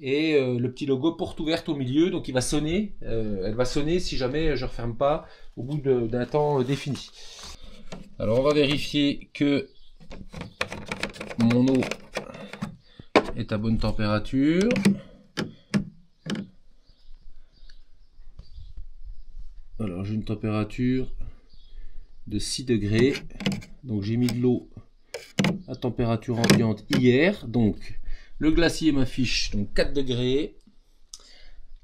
Et le petit logo porte ouverte au milieu, donc il va sonner. Elle va sonner si jamais je ne referme pas au bout d'un temps défini. Alors on va vérifier que mon eau est à bonne température. Alors j'ai une température de 6 degrés. Donc j'ai mis de l'eau à température ambiante hier. Donc le glacier m'affiche donc 4 degrés.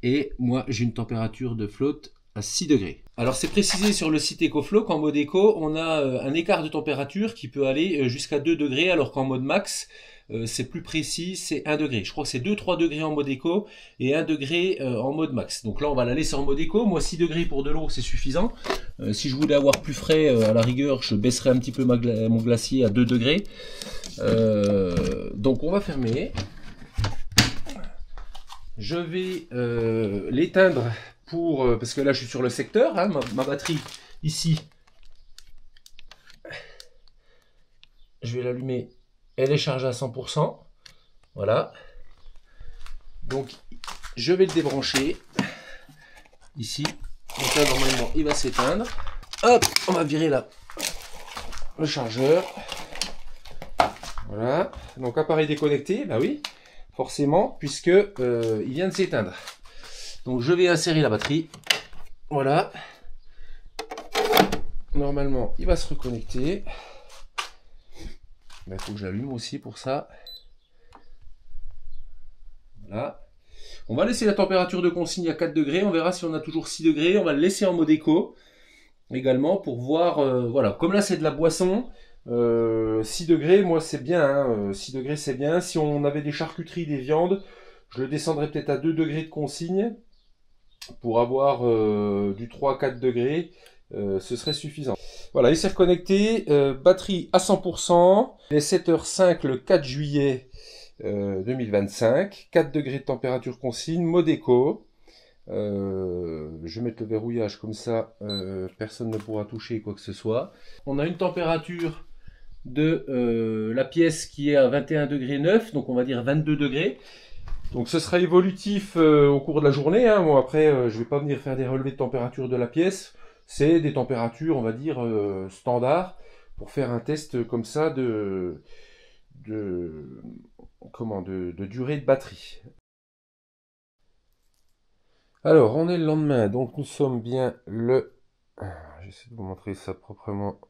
Et moi j'ai une température de flotte à 6 degrés. Alors c'est précisé sur le site EcoFlow qu'en mode éco, on a un écart de température qui peut aller jusqu'à 2 degrés, alors qu'en mode max, c'est plus précis, c'est 1 degré. Je crois que c'est 2-3 degrés en mode éco et 1 degré en mode max. Donc là on va la laisser en mode éco. Moi 6 degrés pour de l'eau c'est suffisant. Si je voulais avoir plus frais, à la rigueur je baisserais un petit peu mon glacier à 2 degrés. Donc on va fermer. Je vais l'éteindre parce que là je suis sur le secteur, hein, ma batterie ici. Je vais l'allumer. Elle est chargée à 100%. Voilà. Donc je vais le débrancher ici. Donc là normalement il va s'éteindre. Hop, on va virer là le chargeur. Voilà. Donc appareil déconnecté, bah oui, forcément, puisque il vient de s'éteindre. Donc je vais insérer la batterie. Voilà. normalement, il va se reconnecter. Il faut que je l'allume aussi pour ça. Voilà. On va laisser la température de consigne à 4 degrés. On verra si on a toujours 6 degrés. On va le laisser en mode éco également pour voir. Voilà, comme là c'est de la boisson, 6 degrés, moi c'est bien. Hein, 6 degrés c'est bien. Si on avait des charcuteries, des viandes, je le descendrais peut-être à 2 degrés de consigne pour avoir du 3 à 4 degrés. Ce serait suffisant. Voilà, il s'est reconnecté. Batterie à 100%. Il est 7h05 le 4 juillet 2025. 4 degrés de température consigne. Mode éco. Je vais mettre le verrouillage comme ça. Personne ne pourra toucher quoi que ce soit. On a une température de la pièce qui est à 21,9 degrés. Donc on va dire 22 degrés. Donc ce sera évolutif au cours de la journée. Hein. Bon, après, je vais pas venir faire des relevés de température de la pièce. C'est des températures, on va dire, standards pour faire un test comme ça de durée de batterie. Alors, on est le lendemain, donc nous sommes bien le... J'essaie de vous montrer ça proprement.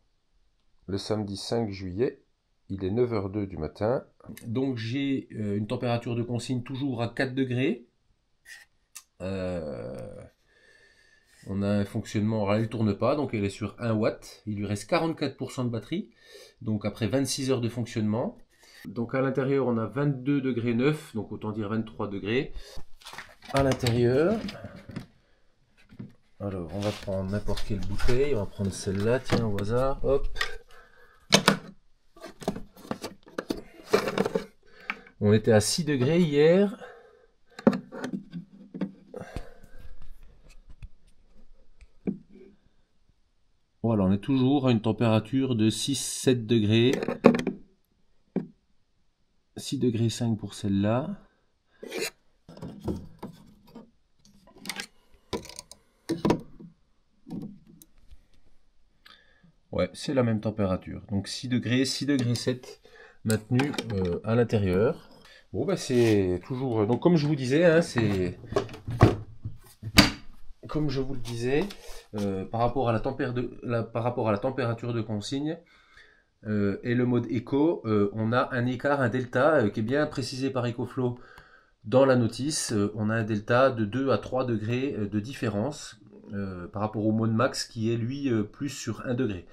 Le samedi 5 juillet. Il est 9h02 du matin. Donc j'ai une température de consigne toujours à 4 degrés. On a un fonctionnement, alors elle ne tourne pas, donc elle est sur 1 watt. Il lui reste 44% de batterie, donc après 26 heures de fonctionnement. Donc à l'intérieur, on a 22 degrés 9, donc autant dire 23 degrés. À l'intérieur, alors on va prendre n'importe quelle bouteille, on va prendre celle-là, tiens, au hasard, hop. On était à 6 degrés hier. Voilà, on est toujours à une température de 6-7 degrés. 6 degrés 5 pour celle-là. Ouais, c'est la même température. Donc 6 degrés 7 maintenu à l'intérieur. Bon, bah c'est toujours... Donc comme je vous disais, hein, c'est... Comme je vous le disais, par rapport à la température de consigne et le mode éco, on a un écart, un delta qui est bien précisé par EcoFlow dans la notice. On a un delta de 2 à 3 degrés de différence par rapport au mode max qui est lui plus sur 1 degré.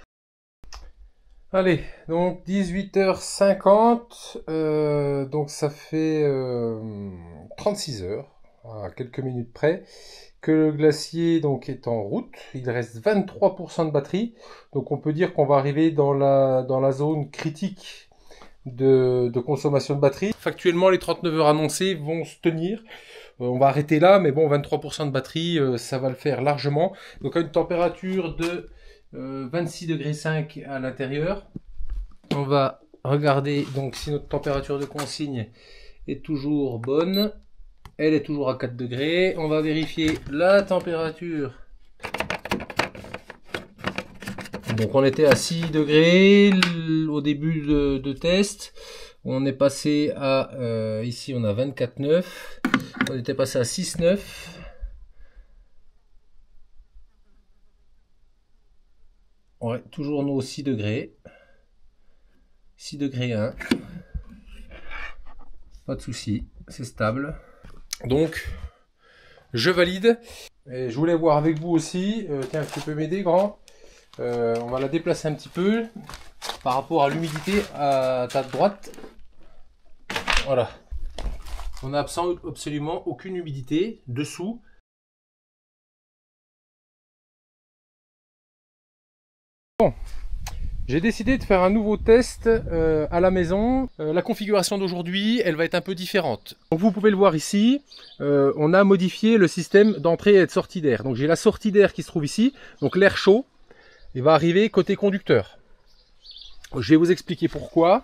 Allez, donc 18h50, donc ça fait 36 heures, à quelques minutes près, que le glacier donc est en route. Il reste 23% de batterie, donc on peut dire qu'on va arriver dans la zone critique de consommation de batterie. Factuellement, les 39 heures annoncées vont se tenir. On va arrêter là, mais bon, 23% de batterie, ça va le faire largement. Donc à une température de 26 degrés 5 à l'intérieur. On va regarder donc si notre température de consigne est toujours bonne. Elle est toujours à 4 degrés. On va vérifier la température. Donc on était à 6 degrés au début de test. On est passé à ici on a 24,9. On était passé à 6,9. Ouais, toujours nos 6 degrés. 6 degrés 1. Pas de souci, c'est stable. Donc, je valide. Et je voulais voir avec vous aussi. Tiens, tu peux m'aider, grand? On va la déplacer un petit peu par rapport à l'humidité à ta droite. Voilà. On n'a absolument aucune humidité dessous. Bon, j'ai décidé de faire un nouveau test à la maison. La configuration d'aujourd'hui, elle va être un peu différente. Donc vous pouvez le voir ici, on a modifié le système d'entrée et de sortie d'air. Donc j'ai la sortie d'air qui se trouve ici, donc l'air chaud, il va arriver côté conducteur. Je vais vous expliquer pourquoi.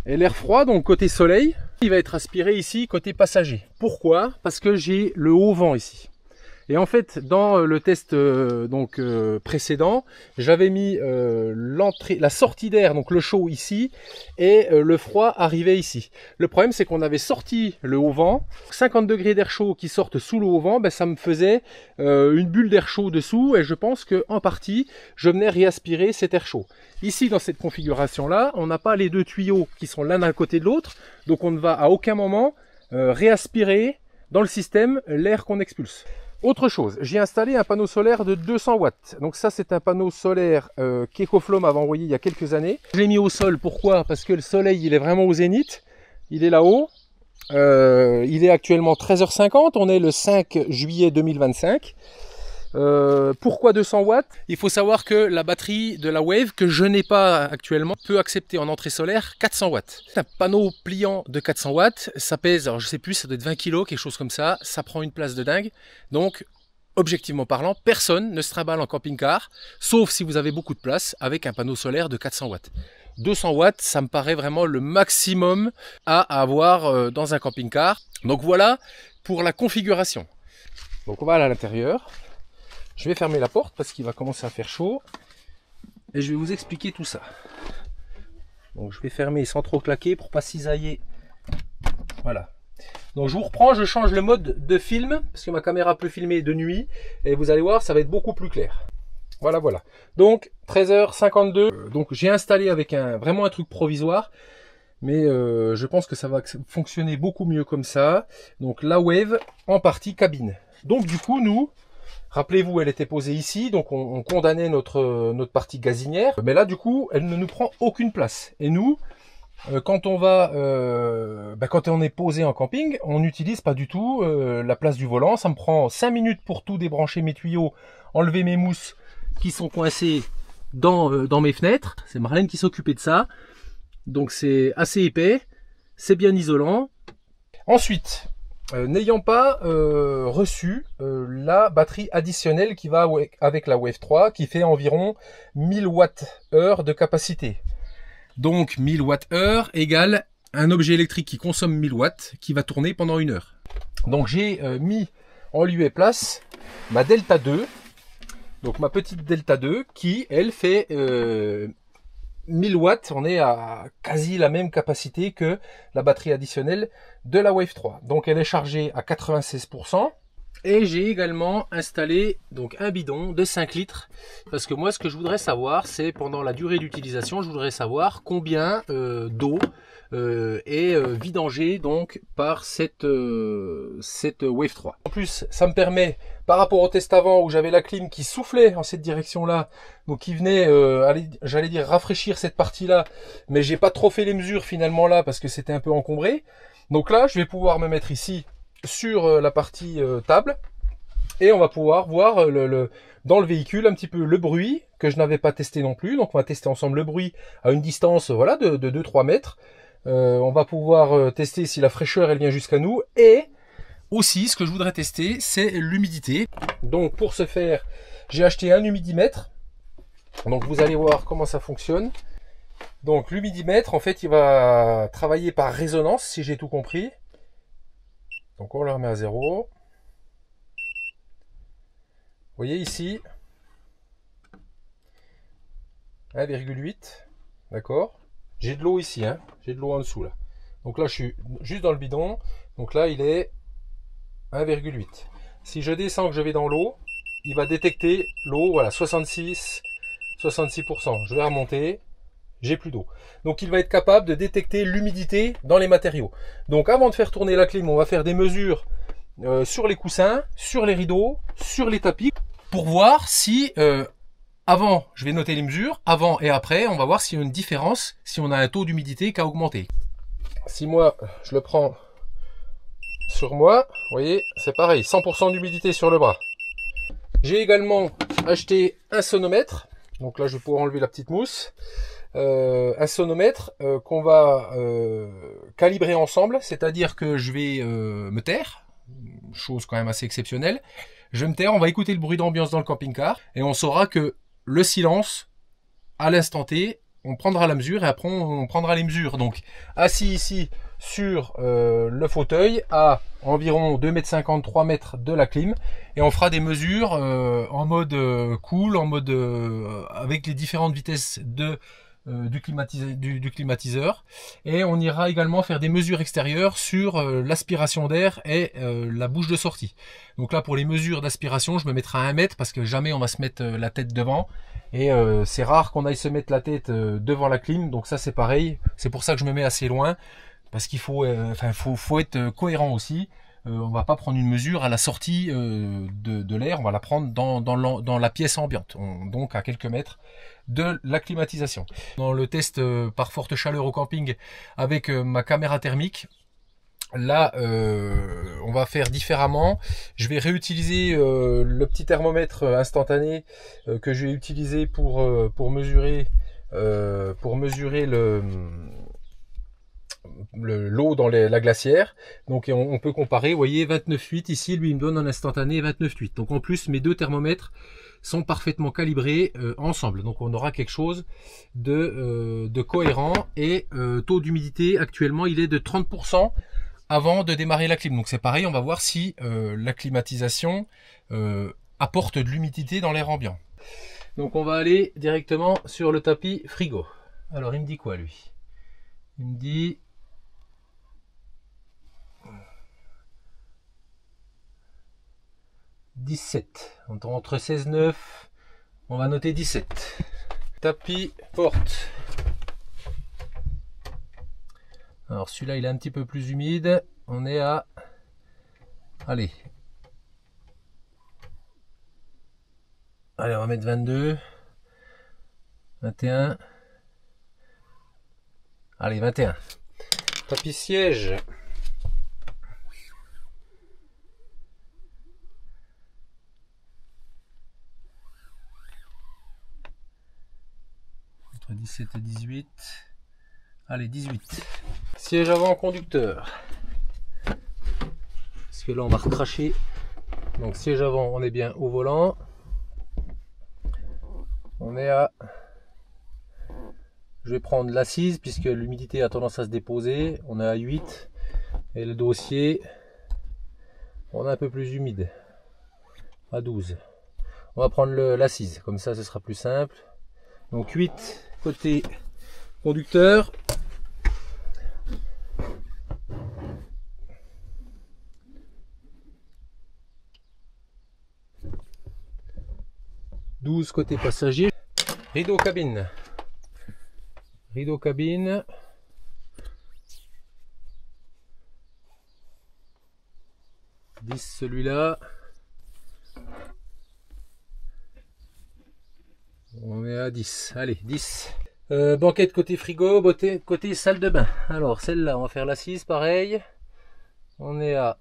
Et l'air froid, donc côté soleil, il va être aspiré ici côté passager. Pourquoi? Parce que j'ai le haut vent ici. Et en fait, dans le test précédent, j'avais mis la sortie d'air, donc le chaud ici, et le froid arrivait ici. Le problème, c'est qu'on avait sorti le haut vent, 50 degrés d'air chaud qui sortent sous le haut vent, ben, ça me faisait une bulle d'air chaud dessous, et je pense qu'en partie, je venais réaspirer cet air chaud. Ici, dans cette configuration-là, on n'a pas les deux tuyaux qui sont l'un à côté de l'autre, donc on ne va à aucun moment réaspirer dans le système l'air qu'on expulse. Autre chose, j'ai installé un panneau solaire de 200 watts. Donc ça, c'est un panneau solaire qu'Ecoflow m'avait envoyé il y a quelques années. Je l'ai mis au sol, pourquoi? Parce que le soleil, il est vraiment au zénith. Il est là-haut. Il est actuellement 13h50. On est le 5 juillet 2025. Pourquoi 200 watts? Il faut savoir que la batterie de la Wave, que je n'ai pas actuellement, peut accepter en entrée solaire 400 watts. C'est un panneau pliant de 400 watts, ça pèse, alors je sais plus, ça doit être 20 kg, quelque chose comme ça, ça prend une place de dingue. Donc, objectivement parlant, personne ne se trimballe en camping-car, sauf si vous avez beaucoup de place, avec un panneau solaire de 400 watts. 200 watts, ça me paraît vraiment le maximum à avoir dans un camping-car. Donc voilà pour la configuration. Donc on va aller à l'intérieur. Je vais fermer la porte parce qu'il va commencer à faire chaud et je vais vous expliquer tout ça. Donc je vais fermer sans trop claquer pour pas cisailler. Voilà. Donc je vous reprends, je change le mode de film parce que ma caméra peut filmer de nuit et vous allez voir, ça va être beaucoup plus clair. Voilà, voilà. Donc 13h52. Donc j'ai installé avec vraiment un truc provisoire, mais je pense que ça va fonctionner beaucoup mieux comme ça. Donc la Wave en partie cabine. Donc du coup nous, rappelez-vous, elle était posée ici, donc on condamnait notre partie gazinière. Mais là, du coup, elle ne nous prend aucune place. Et nous, quand on est posé en camping, on n'utilise pas du tout la place du volant. Ça me prend 5 minutes pour tout débrancher mes tuyaux, enlever mes mousses qui sont coincées dans mes fenêtres. C'est Marlène qui s'occupait de ça. Donc c'est assez épais, c'est bien isolant. Ensuite, n'ayant pas reçu la batterie additionnelle qui va avec la Wave 3, qui fait environ 1000 Wh de capacité. Donc 1000 Wh égale un objet électrique qui consomme 1000 watts, qui va tourner pendant 1 heure. Donc j'ai mis en lieu et place ma Delta 2, donc ma petite Delta 2, qui elle fait 1000 watts, on est à quasi la même capacité que la batterie additionnelle de la Wave 3. Donc elle est chargée à 96%. Et j'ai également installé donc un bidon de 5 litres. Parce que moi, ce que je voudrais savoir, c'est pendant la durée d'utilisation, je voudrais savoir combien d'eau est vidangée donc par cette Wave 3. En plus, ça me permet, par rapport au test avant où j'avais la clim qui soufflait en cette direction-là, donc qui venait, j'allais dire rafraîchir cette partie-là, mais j'ai pas trop fait les mesures finalement là parce que c'était un peu encombré. Donc là, je vais pouvoir me mettre ici sur la partie table et on va pouvoir voir dans le véhicule un petit peu le bruit que je n'avais pas testé non plus. Donc on va tester ensemble le bruit à une distance voilà de 2-3 mètres. On va pouvoir tester si la fraîcheur elle vient jusqu'à nous, et aussi ce que je voudrais tester c'est l'humidité. Donc pour ce faire, j'ai acheté un humidimètre. Donc vous allez voir comment ça fonctionne. Donc l'humidimètre en fait il va travailler par résonance si j'ai tout compris. Donc on le remet à 0. Vous voyez ici 1,8. D'accord. J'ai de l'eau ici, hein. J'ai de l'eau en dessous là. Donc là je suis juste dans le bidon. Donc là il est 1,8. Si je descends, que je vais dans l'eau, il va détecter l'eau, voilà, 66%. Je vais remonter, j'ai plus d'eau. Donc il va être capable de détecter l'humidité dans les matériaux. Donc avant de faire tourner la clim, on va faire des mesures sur les coussins, sur les rideaux, sur les tapis, pour voir si avant, je vais noter les mesures, avant et après, on va voir s'il y a une différence, si on a un taux d'humidité qui a augmenté. Si moi, je le prends sur moi, vous voyez, c'est pareil, 100% d'humidité sur le bras. J'ai également acheté un sonomètre, donc là je vais pouvoir enlever la petite mousse. Un sonomètre qu'on va calibrer ensemble, c'est-à-dire que je vais me taire, chose quand même assez exceptionnelle. Je vais me taire, on va écouter le bruit d'ambiance dans le camping-car et on saura que le silence, à l'instant T, on prendra la mesure et après on prendra les mesures. Donc assis ici sur le fauteuil à environ 2,50 m, 3 mètres de la clim, et on fera des mesures en mode cool, en mode avec les différentes vitesses du climatiseur, et on ira également faire des mesures extérieures sur l'aspiration d'air et la bouche de sortie. Donc là, pour les mesures d'aspiration, je me mettrai à 1 mètre parce que jamais on va se mettre la tête devant, et c'est rare qu'on aille se mettre la tête devant la clim, donc ça c'est pareil, c'est pour ça que je me mets assez loin, parce qu'il faut, faut être cohérent aussi. On va pas prendre une mesure à la sortie de l'air, on va la prendre dans la pièce ambiante, donc à quelques mètres de la climatisation. Dans le test par forte chaleur au camping avec ma caméra thermique, là on va faire différemment. Je vais réutiliser le petit thermomètre instantané que j'ai utilisé pour mesurer l'eau dans la glacière. Donc on peut comparer, vous voyez 29,8 ici, lui il me donne en instantané 29,8. Donc en plus mes deux thermomètres sont parfaitement calibrés ensemble, donc on aura quelque chose de cohérent. Et taux d'humidité actuellement il est de 30% avant de démarrer la clim, donc c'est pareil, on va voir si la climatisation apporte de l'humidité dans l'air ambiant. Donc on va aller directement sur le tapis frigo. Alors il me dit quoi lui? Il me dit « 17 ». Entre 16,9, on va noter 17. Tapis porte. Alors celui-là, il est un petit peu plus humide. On est à... Allez. Allez, on va mettre 22. 21. Allez, 21. Tapis siège. Entre 17 et 18. Allez, 18. Siège avant conducteur. Parce que là, on va recracher. Donc, siège avant, on est bien au volant. On est à... Je vais prendre l'assise puisque l'humidité a tendance à se déposer. On est à 8. Et le dossier, on est un peu plus humide. À 12. On va prendre l'assise. Comme ça, ce sera plus simple. Donc 8 côté conducteur. « 12 côté passager. Rideau cabine. Rideau cabine. « 10 celui-là. On est à 10. Allez, 10. Banquette côté frigo, côté salle de bain. Alors celle-là, on va faire l'assise pareil. On est à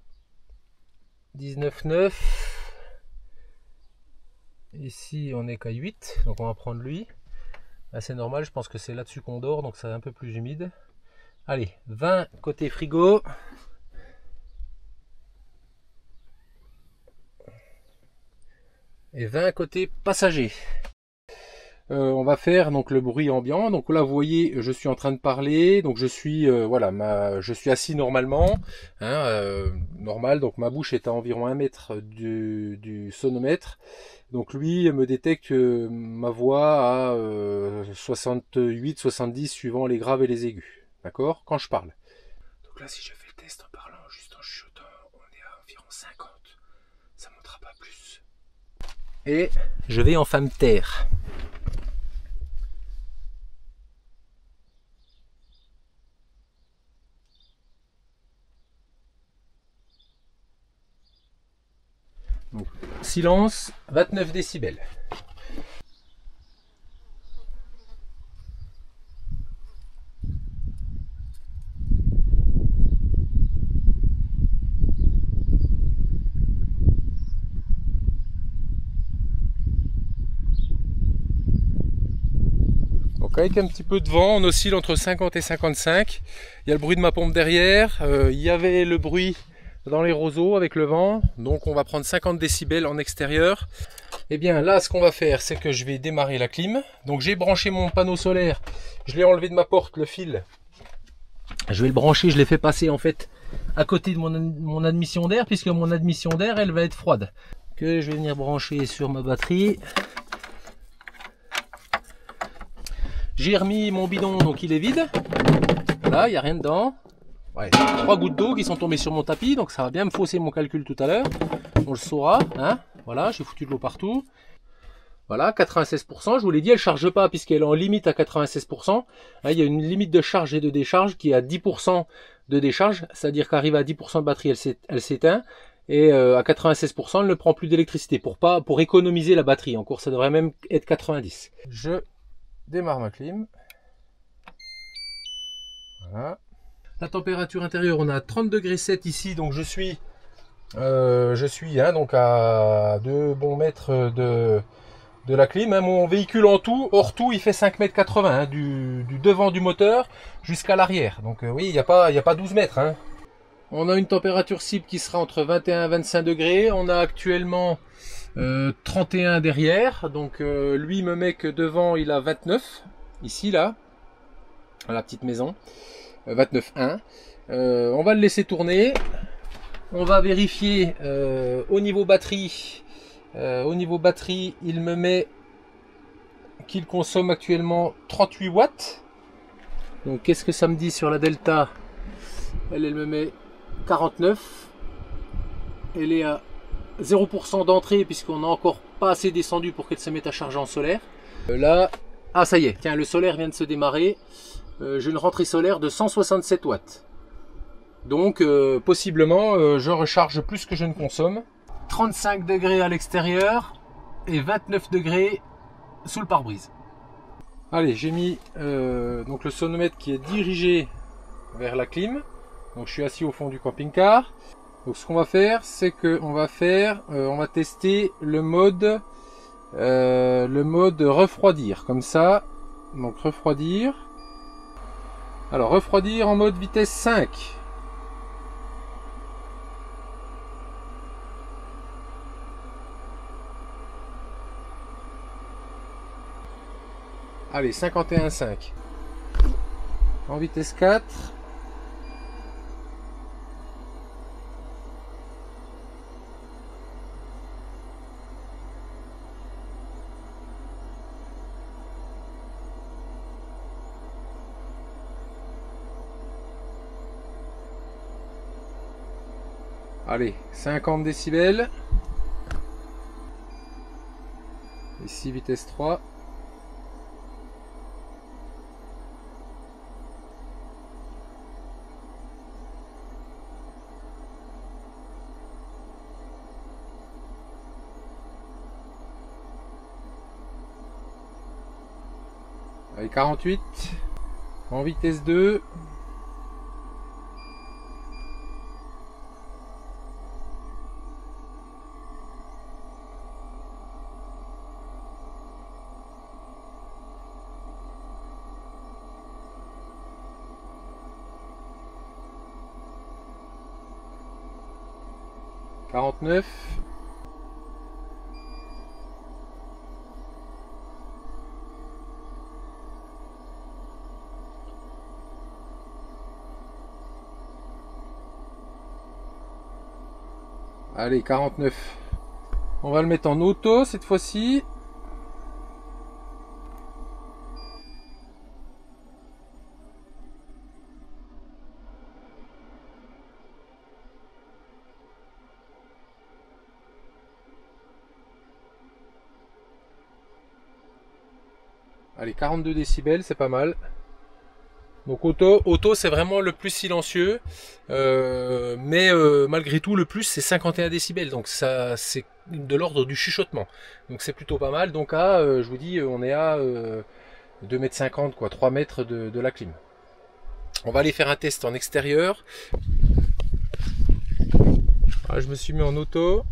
19,9. Ici on est qu'à 8, donc on va prendre lui. Là c'est normal, je pense que c'est là-dessus qu'on dort, donc c'est un peu plus humide. Allez, 20 côté frigo. Et 20 côté passager. On va faire donc le bruit ambiant. Donc là vous voyez, je suis en train de parler, donc je suis voilà, je suis assis normalement, hein, normal. Donc ma bouche est à environ 1 mètre du sonomètre. Donc lui me détecte ma voix à 68-70 suivant les graves et les aigus. D'accord? Quand je parle. Donc là si je fais le test en parlant, juste en chuchotant, on est à environ 50. Ça ne montera pas plus. Et je vais enfin me taire. Donc, silence, 29 décibels. Donc avec un petit peu de vent, on oscille entre 50 et 55. Il y a le bruit de ma pompe derrière, il y avait le bruit dans les roseaux avec le vent, donc on va prendre 50 décibels en extérieur. Et bien là ce qu'on va faire, c'est que je vais démarrer la clim. Donc j'ai branché mon panneau solaire, je l'ai enlevé de ma porte, le fil, je vais le brancher, je l'ai fait passer en fait à côté de mon admission d'air, puisque mon admission d'air elle va être froide. Que je vais venir brancher sur ma batterie. J'ai remis mon bidon, donc il est vide. Là, il n'y a rien dedans. Ouais, 3 gouttes d'eau qui sont tombées sur mon tapis, donc ça va bien me fausser mon calcul tout à l'heure. On le saura, hein. Voilà, j'ai foutu de l'eau partout. Voilà, 96%, je vous l'ai dit, elle ne charge pas puisqu'elle est en limite à 96%. Là, il y a une limite de charge et de décharge qui est à 10% de décharge, c'est-à-dire qu'arrive à 10% de batterie, elle s'éteint. Et à 96%, elle ne prend plus d'électricité pour économiser la batterie. En cours, ça devrait même être 90. Je démarre ma clim. Voilà. La température intérieure, on a 30 degrés 7 ici, donc je suis donc à 2 bons mètres de la clim. Mon véhicule en tout, hors tout, il fait 5,80 m hein, du devant du moteur jusqu'à l'arrière. Donc oui, il n'y a pas 12 mètres. Hein. On a une température cible qui sera entre 21 et 25 degrés. On a actuellement 31 derrière. Donc lui me met que devant il a 29. Ici là, à la petite maison. 29,1. On va le laisser tourner. On va vérifier au niveau batterie. Il me met qu'il consomme actuellement 38 watts. Donc qu'est-ce que ça me dit sur la Delta? Elle me met 49. Elle est à 0% d'entrée puisqu'on n'a encore pas assez descendu pour qu'elle se mette à charger en solaire. Là, ah ça y est, tiens, le solaire vient de se démarrer. J'ai une rentrée solaire de 167 watts. Donc possiblement je recharge plus que je ne consomme. 35 degrés à l'extérieur et 29 degrés sous le pare-brise. Allez, j'ai mis donc le sonomètre qui est dirigé vers la clim. Donc je suis assis au fond du camping-car. Donc ce qu'on va faire, c'est que on va tester le mode refroidir comme ça. Donc refroidir. Alors refroidir en mode vitesse 5. Allez, 51,5. En vitesse 4. Allez, 50 décibels. Ici, vitesse 3. Allez, 48. En vitesse 2. « 49. Allez, 49. On va le mettre en auto cette fois-ci. Allez, 42 décibels, c'est pas mal. Donc auto c'est vraiment le plus silencieux, mais malgré tout le plus c'est 51 décibels, donc ça c'est de l'ordre du chuchotement. Donc c'est plutôt pas mal. Donc je vous dis, on est à 2,50 m quoi, 3 mètres de la clim. On va aller faire un test en extérieur. Voilà, je me suis mis en auto.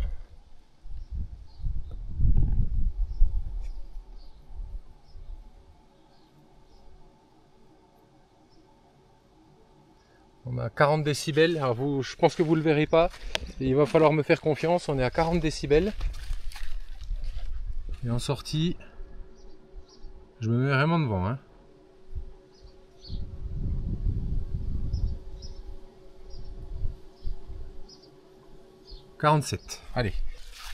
On a 40 décibels, alors je pense que vous ne le verrez pas, il va falloir me faire confiance, on est à 40 décibels. Et en sortie, je me mets vraiment devant. Hein. 47. Allez.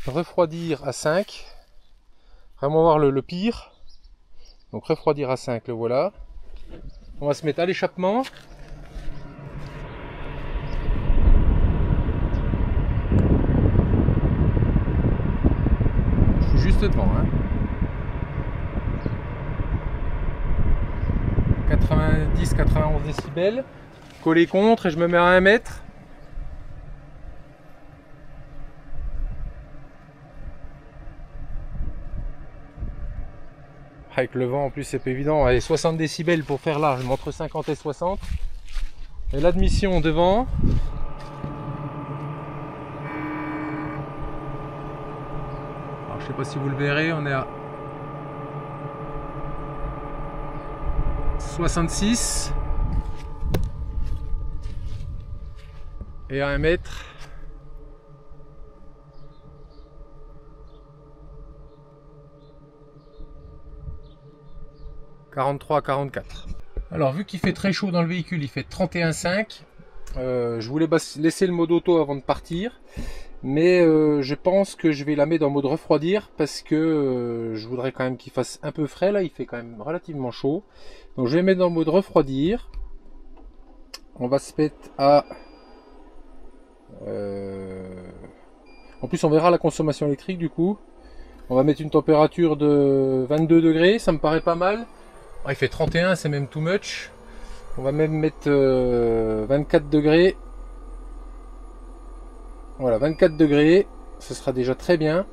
Refroidir à 5. Vraiment voir le pire. Donc refroidir à 5, le voilà. On va se mettre à l'échappement. Je suis juste devant. 90-91 décibels. Collé contre et je me mets à 1 mètre. Avec le vent en plus c'est pas évident. Allez, 60 décibels pour faire large, entre 50 et 60. Et l'admission devant. Alors je sais pas si vous le verrez, on est à 66. Et à 1 mètre. « 43-44. » Alors vu qu'il fait très chaud dans le véhicule, il fait 31,5. Je voulais laisser le mode auto avant de partir. Mais je pense que je vais la mettre en mode refroidir. Parce que je voudrais quand même qu'il fasse un peu frais. Là il fait quand même relativement chaud. Donc je vais mettre en mode refroidir. On va se mettre à... En plus on verra la consommation électrique du coup. On va mettre une température de 22 degrés. Ça me paraît pas mal. Ah, il fait 31, c'est même too much. On va même mettre 24 degrés. Voilà, 24 degrés. Ce sera déjà très bien.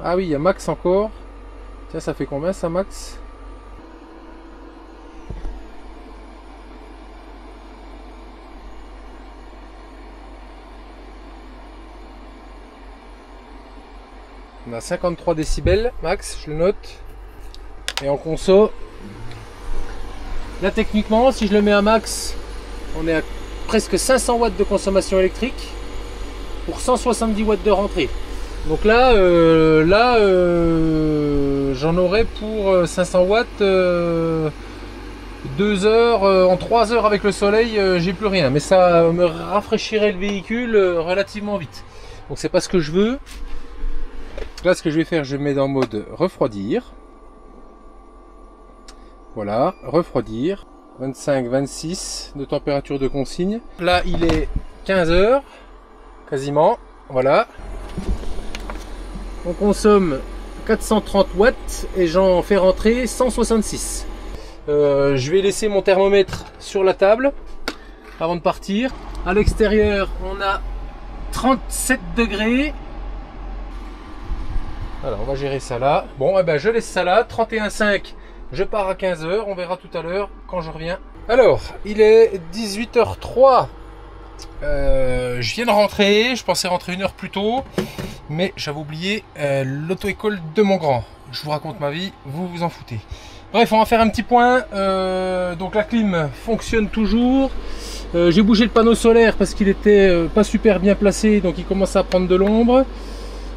Ah oui, il y a max encore. Tiens, ça fait combien ça, max? On a 53 décibels max, je le note. Et en conso, là techniquement, si je le mets à max, on est à presque 500 watts de consommation électrique pour 170 watts de rentrée. Donc là, j'en aurai pour 500 watts 2 heures. En 3 heures avec le soleil, j'ai plus rien. Mais ça me rafraîchirait le véhicule relativement vite. Donc c'est pas ce que je veux. Là, ce que je vais faire, je mets dans mode refroidir. Voilà, refroidir. 25-26 de température de consigne. Là, il est 15 heures, quasiment. Voilà. On consomme 430 watts et j'en fais rentrer 166. Je vais laisser mon thermomètre sur la table avant de partir. À l'extérieur, on a 37 degrés. Alors on va gérer ça là. Bon, eh ben, je laisse ça là, 31,5. Je pars à 15 h, on verra tout à l'heure quand je reviens. Alors, il est 18h03. Je viens de rentrer, je pensais rentrer 1 heure plus tôt. Mais j'avais oublié l'auto-école de mon grand. Je vous raconte ma vie, vous vous en foutez. Bref, on va faire un petit point. Donc la clim fonctionne toujours. J'ai bougé le panneau solaire parce qu'il était pas super bien placé. Donc il commence à prendre de l'ombre.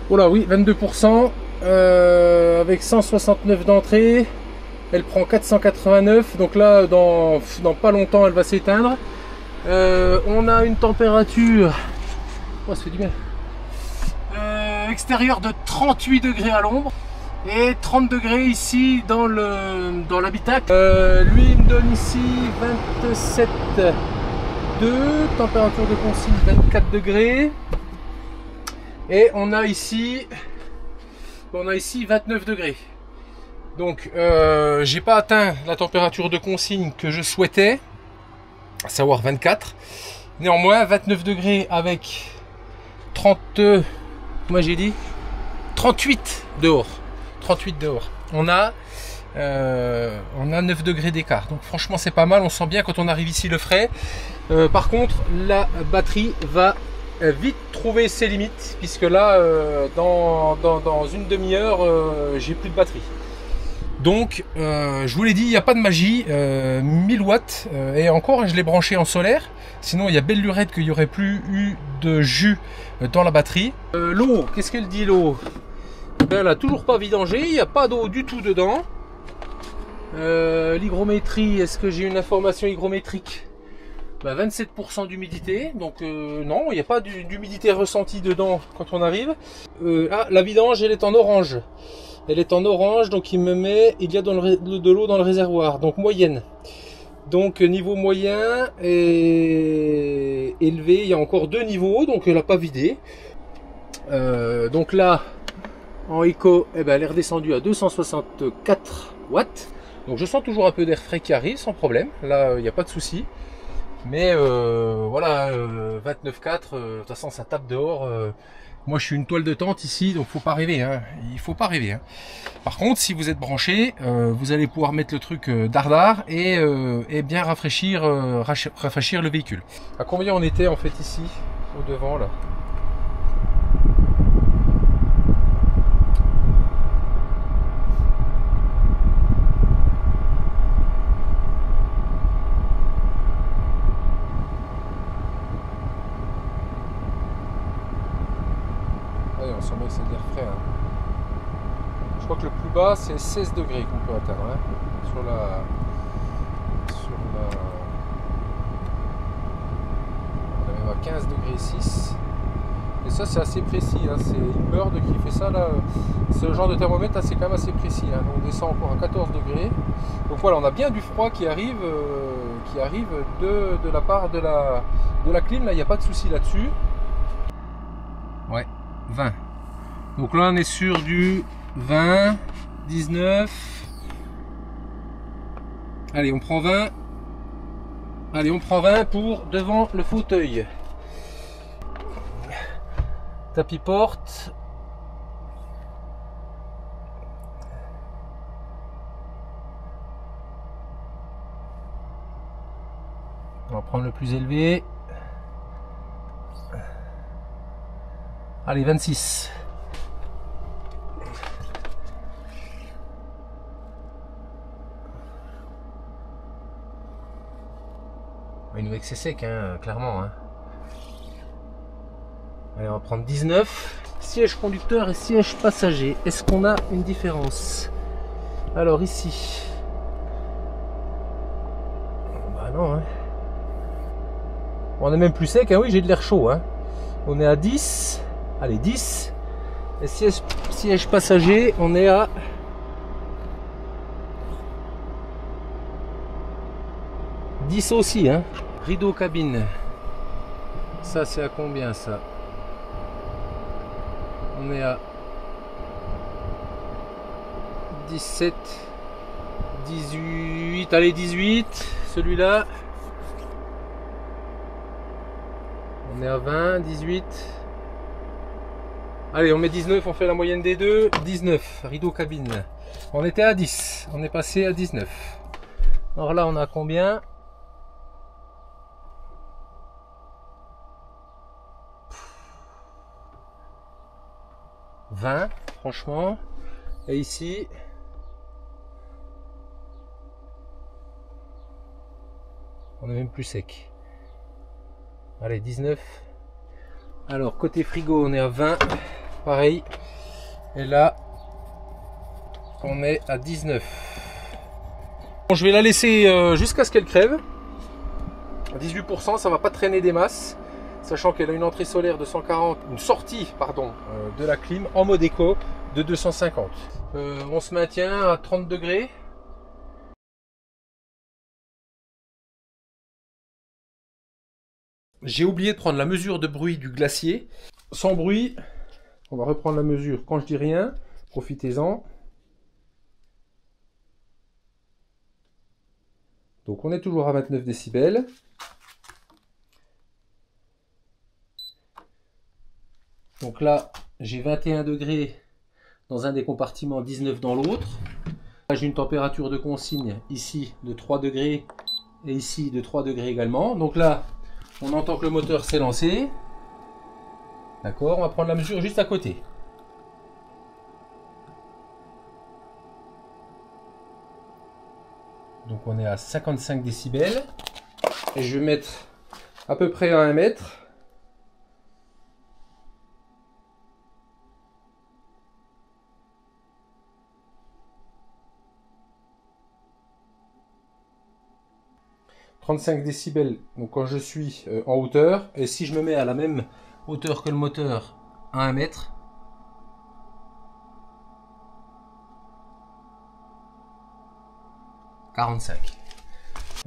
Voilà, oui, 22%, avec 169 d'entrée, elle prend 489, donc là, dans pas longtemps, elle va s'éteindre. On a une température, oh, ça fait du bien, extérieure de 38 degrés à l'ombre, et 30 degrés ici dans l'habitacle. Lui, il me donne ici 27,2, température de consigne 24 degrés. Et on a ici 29 degrés. Donc j'ai pas atteint la température de consigne que je souhaitais, à savoir 24. Néanmoins 29 degrés avec 30, moi j'ai dit 38 dehors. 38 dehors. On a 9 degrés d'écart. Donc franchement c'est pas mal, on sent bien quand on arrive ici le frais. Par contre la batterie va vite trouver ses limites, puisque là dans une demi-heure j'ai plus de batterie. Donc je vous l'ai dit, il n'y a pas de magie. 1000 watts et encore je l'ai branché en solaire, sinon il y a belle lurette qu'il n'y aurait plus eu de jus dans la batterie. L'eau, qu'est-ce qu'elle dit l'eau? Elle n'a toujours pas vidangé, il n'y a pas d'eau du tout dedans. L'hygrométrie, est-ce que j'ai une information hygrométrique? Bah, 27% d'humidité, donc non, il n'y a pas d'humidité ressentie dedans quand on arrive. Ah, la vidange, elle est en orange. Elle est en orange, donc il y a de l'eau dans le réservoir, donc moyenne. Donc niveau moyen et élevé, il y a encore 2 niveaux, donc elle n'a pas vidé. Donc là, en éco, eh ben, elle est redescendue à 264 watts. Donc je sens toujours un peu d'air frais qui arrive sans problème. Là, il n'y a pas de souci. Mais voilà, 29,4, de toute façon ça tape dehors. Moi je suis une toile de tente ici, donc faut pas rêver. Hein. Il faut pas rêver. Hein. Par contre, si vous êtes branché, vous allez pouvoir mettre le truc dardard et bien rafraîchir le véhicule. À combien on était en fait ici, au devant là? On sent bien que c'est de l'air frais. Hein. Je crois que le plus bas c'est 16 degrés qu'on peut atteindre hein, sur la. On est même à 15 degrés 6. Et ça c'est assez précis. Hein. C'est Inbird qui fait ça là. Ce genre de thermomètre c'est quand même assez précis. Hein. On descend encore à 14 degrés. Donc voilà, on a bien du froid qui arrive de la part de la clim. Là, il n'y a pas de souci là-dessus. Ouais, 20. Donc là on est sur du 20, 19. Allez, on prend 20. Allez, on prend 20 pour devant le fauteuil. Tapis porte. On va prendre le plus élevé. Allez, 26. Il nous met que c'est sec, hein, clairement. Hein. Allez, on va prendre 19. Siège conducteur et siège passager. Est-ce qu'on a une différence? Alors ici. Bah non. Hein. On est même plus sec. Hein. Oui, j'ai de l'air chaud. Hein. On est à 10. Allez, 10. Et siège passager, on est à 10 aussi. Hein. Rideau cabine. Ça, c'est à combien ça? On est à 17, 18. Allez, 18. Celui-là. On est à 20, 18. Allez, on met 19, on fait la moyenne des deux. 19, rideau cabine. On était à 10, on est passé à 19. Alors là, on a combien? « 20, franchement. Et ici... on est même plus sec. Allez, 19. Alors, côté frigo, on est à 20. Pareil. Et là, on est à 19. Bon, je vais la laisser jusqu'à ce qu'elle crève. 18%, ça va pas traîner des masses. Sachant qu'elle a une entrée solaire de 140, une sortie, pardon, de la clim en mode éco de 250. On se maintient à 30 degrés. J'ai oublié de prendre la mesure de bruit du glacier. Sans bruit, on va reprendre la mesure quand je dis rien. Profitez-en. Donc on est toujours à 29 décibels. Donc là, j'ai 21 degrés dans un des compartiments, 19 dans l'autre. J'ai une température de consigne ici de 3 degrés et ici de 3 degrés également. Donc là, on entend que le moteur s'est lancé. D'accord, on va prendre la mesure juste à côté. Donc on est à 55 décibels. Et je vais mettre à peu près à 1 mètre. « 35 décibels donc quand je suis en hauteur. Et si je me mets à la même hauteur que le moteur, à 1 mètre, « 45 ».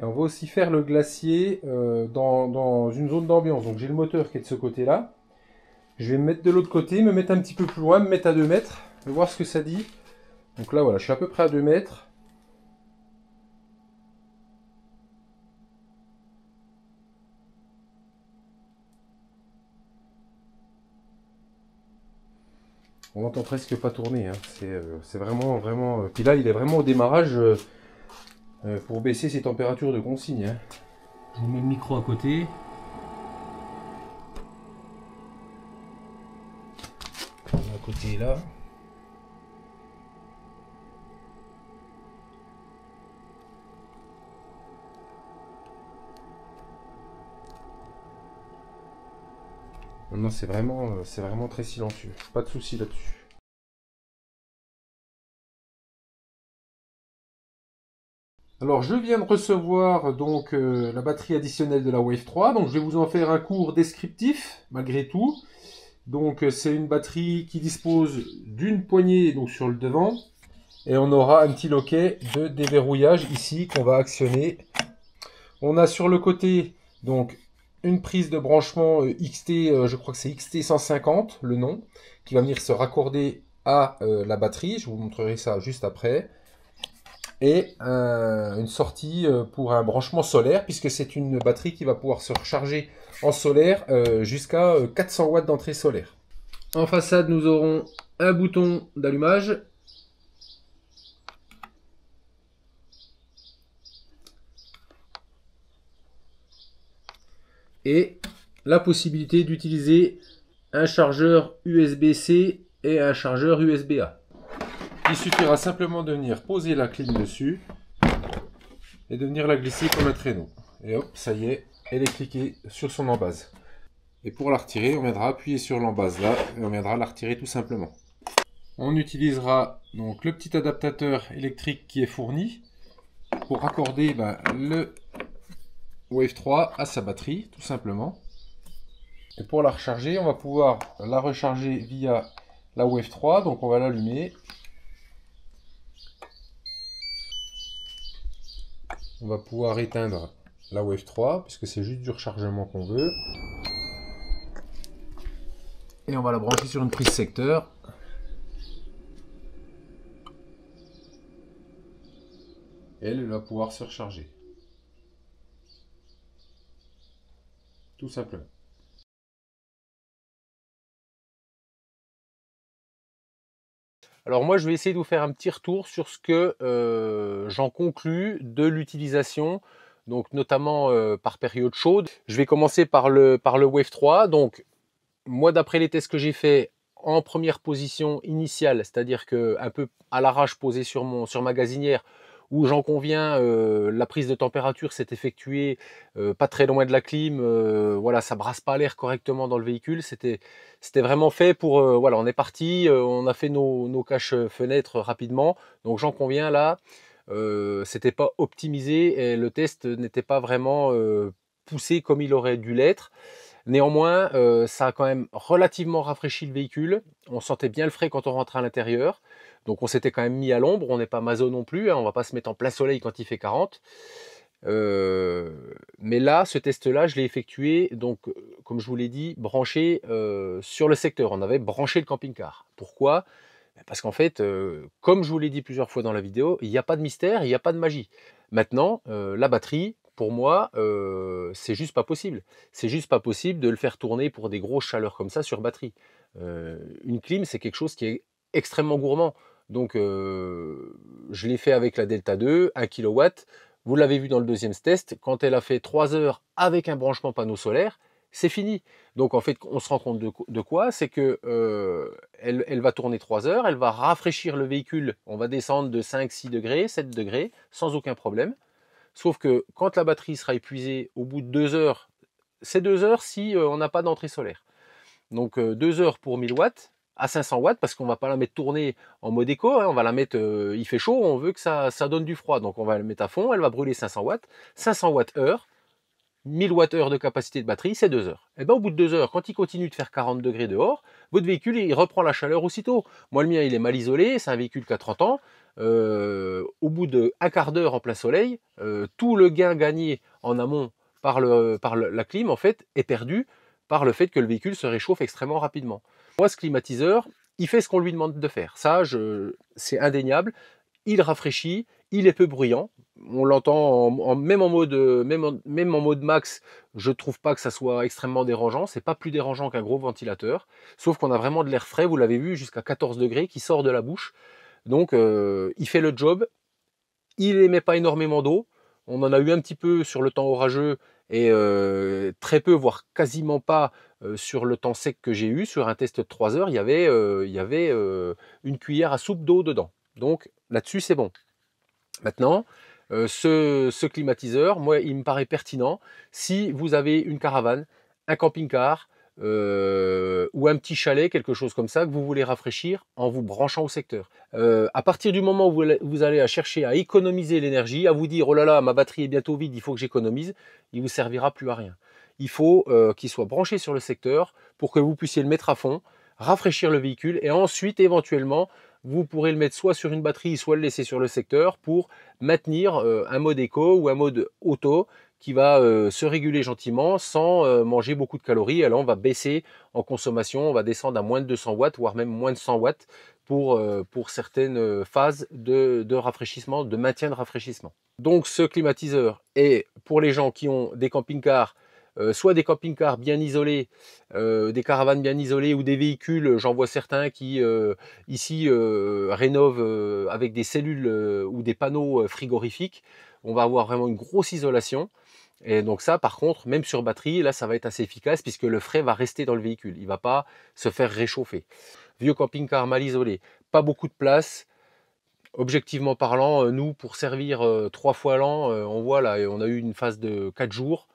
Et on va aussi faire le glacier dans une zone d'ambiance. Donc j'ai le moteur qui est de ce côté-là. Je vais me mettre de l'autre côté, me mettre un petit peu plus loin, me mettre à 2 mètres. Je vais voir ce que ça dit. Donc là, voilà, je suis à peu près à 2 mètres. On n'entend presque pas tourner. Hein. C'est vraiment, vraiment... Puis là, il est vraiment au démarrage pour baisser ses températures de consigne. Hein. Je vous mets le micro à côté. À côté là. Non, c'est vraiment très silencieux. Pas de souci là-dessus. Alors, je viens de recevoir donc la batterie additionnelle de la Wave 3. Donc, je vais vous en faire un cours descriptif, malgré tout. Donc, c'est une batterie qui dispose d'une poignée donc sur le devant. Et on aura un petit loquet de déverrouillage ici qu'on va actionner. On a sur le côté donc une prise de branchement XT, je crois que c'est XT 150 le nom, qui va venir se raccorder à la batterie. Je vous montrerai ça juste après. Et une sortie pour un branchement solaire, puisque c'est une batterie qui va pouvoir se recharger en solaire jusqu'à 400 watts d'entrée solaire. En façade, nous aurons un bouton d'allumage. Et la possibilité d'utiliser un chargeur USB-C et un chargeur USB-A. Il suffira simplement de venir poser la clim dessus et de venir la glisser comme un traîneau. Et hop, ça y est, elle est cliquée sur son embase. Et pour la retirer, on viendra appuyer sur l'embase là et on viendra la retirer tout simplement. On utilisera donc le petit adaptateur électrique qui est fourni pour raccorder le Wave 3 à sa batterie, tout simplement. Et pour la recharger, on va pouvoir la recharger via la Wave 3. Donc on va l'allumer. On va pouvoir éteindre la Wave 3, puisque c'est juste du rechargement qu'on veut. Et on va la brancher sur une prise secteur. Et elle va pouvoir se recharger. Tout simplement. Alors moi, je vais essayer de vous faire un petit retour sur ce que j'en conclus de l'utilisation, donc notamment par période chaude. Je vais commencer par le Wave 3. Donc moi, d'après les tests que j'ai fait en première position initiale, c'est-à-dire que un peu à l'arrache posé sur ma gazinière, où j'en conviens, la prise de température s'est effectuée pas très loin de la clim, voilà, ça brasse pas l'air correctement dans le véhicule, c'était vraiment fait pour, voilà, on est parti, on a fait nos caches-fenêtres rapidement, donc j'en conviens là, c'était pas optimisé et le test n'était pas vraiment poussé comme il aurait dû l'être. Néanmoins, ça a quand même relativement rafraîchi le véhicule, on sentait bien le frais quand on rentrait à l'intérieur. Donc on s'était quand même mis à l'ombre, on n'est pas maso non plus, hein, on ne va pas se mettre en plein soleil quand il fait 40. Mais là, ce test-là, je l'ai effectué, donc comme je vous l'ai dit, branché sur le secteur. On avait branché le camping-car. Pourquoi? Parce qu'en fait, comme je vous l'ai dit plusieurs fois dans la vidéo, il n'y a pas de mystère, il n'y a pas de magie. Maintenant, la batterie, pour moi, c'est juste pas possible. C'est juste pas possible de le faire tourner pour des grosses chaleurs comme ça sur batterie. Une clim, c'est quelque chose qui est extrêmement gourmand. Donc je l'ai fait avec la Delta 2, 1 kW. Vous l'avez vu dans le deuxième test, quand elle a fait 3 heures avec un branchement panneau solaire, c'est fini. Donc en fait, on se rend compte de quoi? C'est que elle va tourner 3 heures, elle va rafraîchir le véhicule, on va descendre de 5, 6 degrés, 7 degrés, sans aucun problème. Sauf que quand la batterie sera épuisée au bout de 2 heures, c'est 2 heures si on n'a pas d'entrée solaire. Donc 2 heures pour 1000 watts, à 500 watts, parce qu'on ne va pas la mettre tourner en mode éco, hein, on va la mettre, il fait chaud, on veut que ça donne du froid, donc on va la mettre à fond, elle va brûler 500 watts, 500 watts heure, 1000 Wh de capacité de batterie, c'est 2 heures. Et bien au bout de 2 heures, quand il continue de faire 40 degrés dehors, votre véhicule il reprend la chaleur aussitôt. Moi le mien il est mal isolé, c'est un véhicule qui a 30 ans. Au bout d'un quart d'heure en plein soleil, tout le gain gagné en amont par la clim en fait est perdu par le fait que le véhicule se réchauffe extrêmement rapidement. Moi ce climatiseur, il fait ce qu'on lui demande de faire. Ça, c'est indéniable. Il rafraîchit, il est peu bruyant. On l'entend même en mode max, je trouve pas que ça soit extrêmement dérangeant. C'est pas plus dérangeant qu'un gros ventilateur, sauf qu'on a vraiment de l'air frais, vous l'avez vu, jusqu'à 14 degrés qui sort de la bouche. Donc il fait le job, il émet pas énormément d'eau. On en a eu un petit peu sur le temps orageux et très peu, voire quasiment pas sur le temps sec que j'ai eu. Sur un test de 3 heures, il y avait une cuillère à soupe d'eau dedans. Donc là-dessus, c'est bon. Maintenant, ce climatiseur, moi, il me paraît pertinent si vous avez une caravane, un camping-car ou un petit chalet, quelque chose comme ça, que vous voulez rafraîchir en vous branchant au secteur. À partir du moment où vous allez chercher à économiser l'énergie, à vous dire « Oh là là, ma batterie est bientôt vide, il faut que j'économise », il ne vous servira plus à rien. Il faut qu'il soit branché sur le secteur pour que vous puissiez le mettre à fond, rafraîchir le véhicule et ensuite, éventuellement, vous pourrez le mettre soit sur une batterie, soit le laisser sur le secteur pour maintenir un mode éco ou un mode auto qui va se réguler gentiment sans manger beaucoup de calories. Alors on va baisser en consommation, on va descendre à moins de 200 watts, voire même moins de 100 watts pour certaines phases de rafraîchissement, de maintien de rafraîchissement. Donc ce climatiseur est pour les gens qui ont des camping-cars, soit des camping-cars bien isolés, des caravanes bien isolées ou des véhicules, j'en vois certains qui ici rénovent avec des cellules ou des panneaux frigorifiques. On va avoir vraiment une grosse isolation. Et donc ça, par contre, même sur batterie, là, ça va être assez efficace puisque le frais va rester dans le véhicule. Il ne va pas se faire réchauffer. Vieux camping-car mal isolé, pas beaucoup de place. Objectivement parlant, nous, pour servir 3 fois l'an, on voit là, on a eu une phase de 4 jours.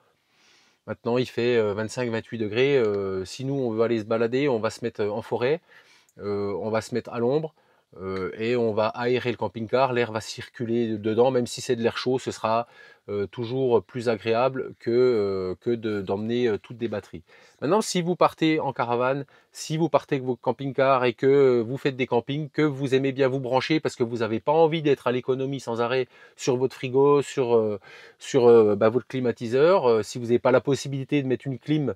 Maintenant, il fait 25-28 degrés. Si nous, on veut aller se balader, on va se mettre en forêt, on va se mettre à l'ombre et on va aérer le camping-car. L'air va circuler dedans, même si c'est de l'air chaud, ce sera toujours plus agréable que d'emmener toutes des batteries. Maintenant, si vous partez en caravane, si vous partez avec vos camping-cars et que vous faites des campings, que vous aimez bien vous brancher parce que vous n'avez pas envie d'être à l'économie sans arrêt sur votre frigo, sur votre climatiseur, si vous n'avez pas la possibilité de mettre une clim,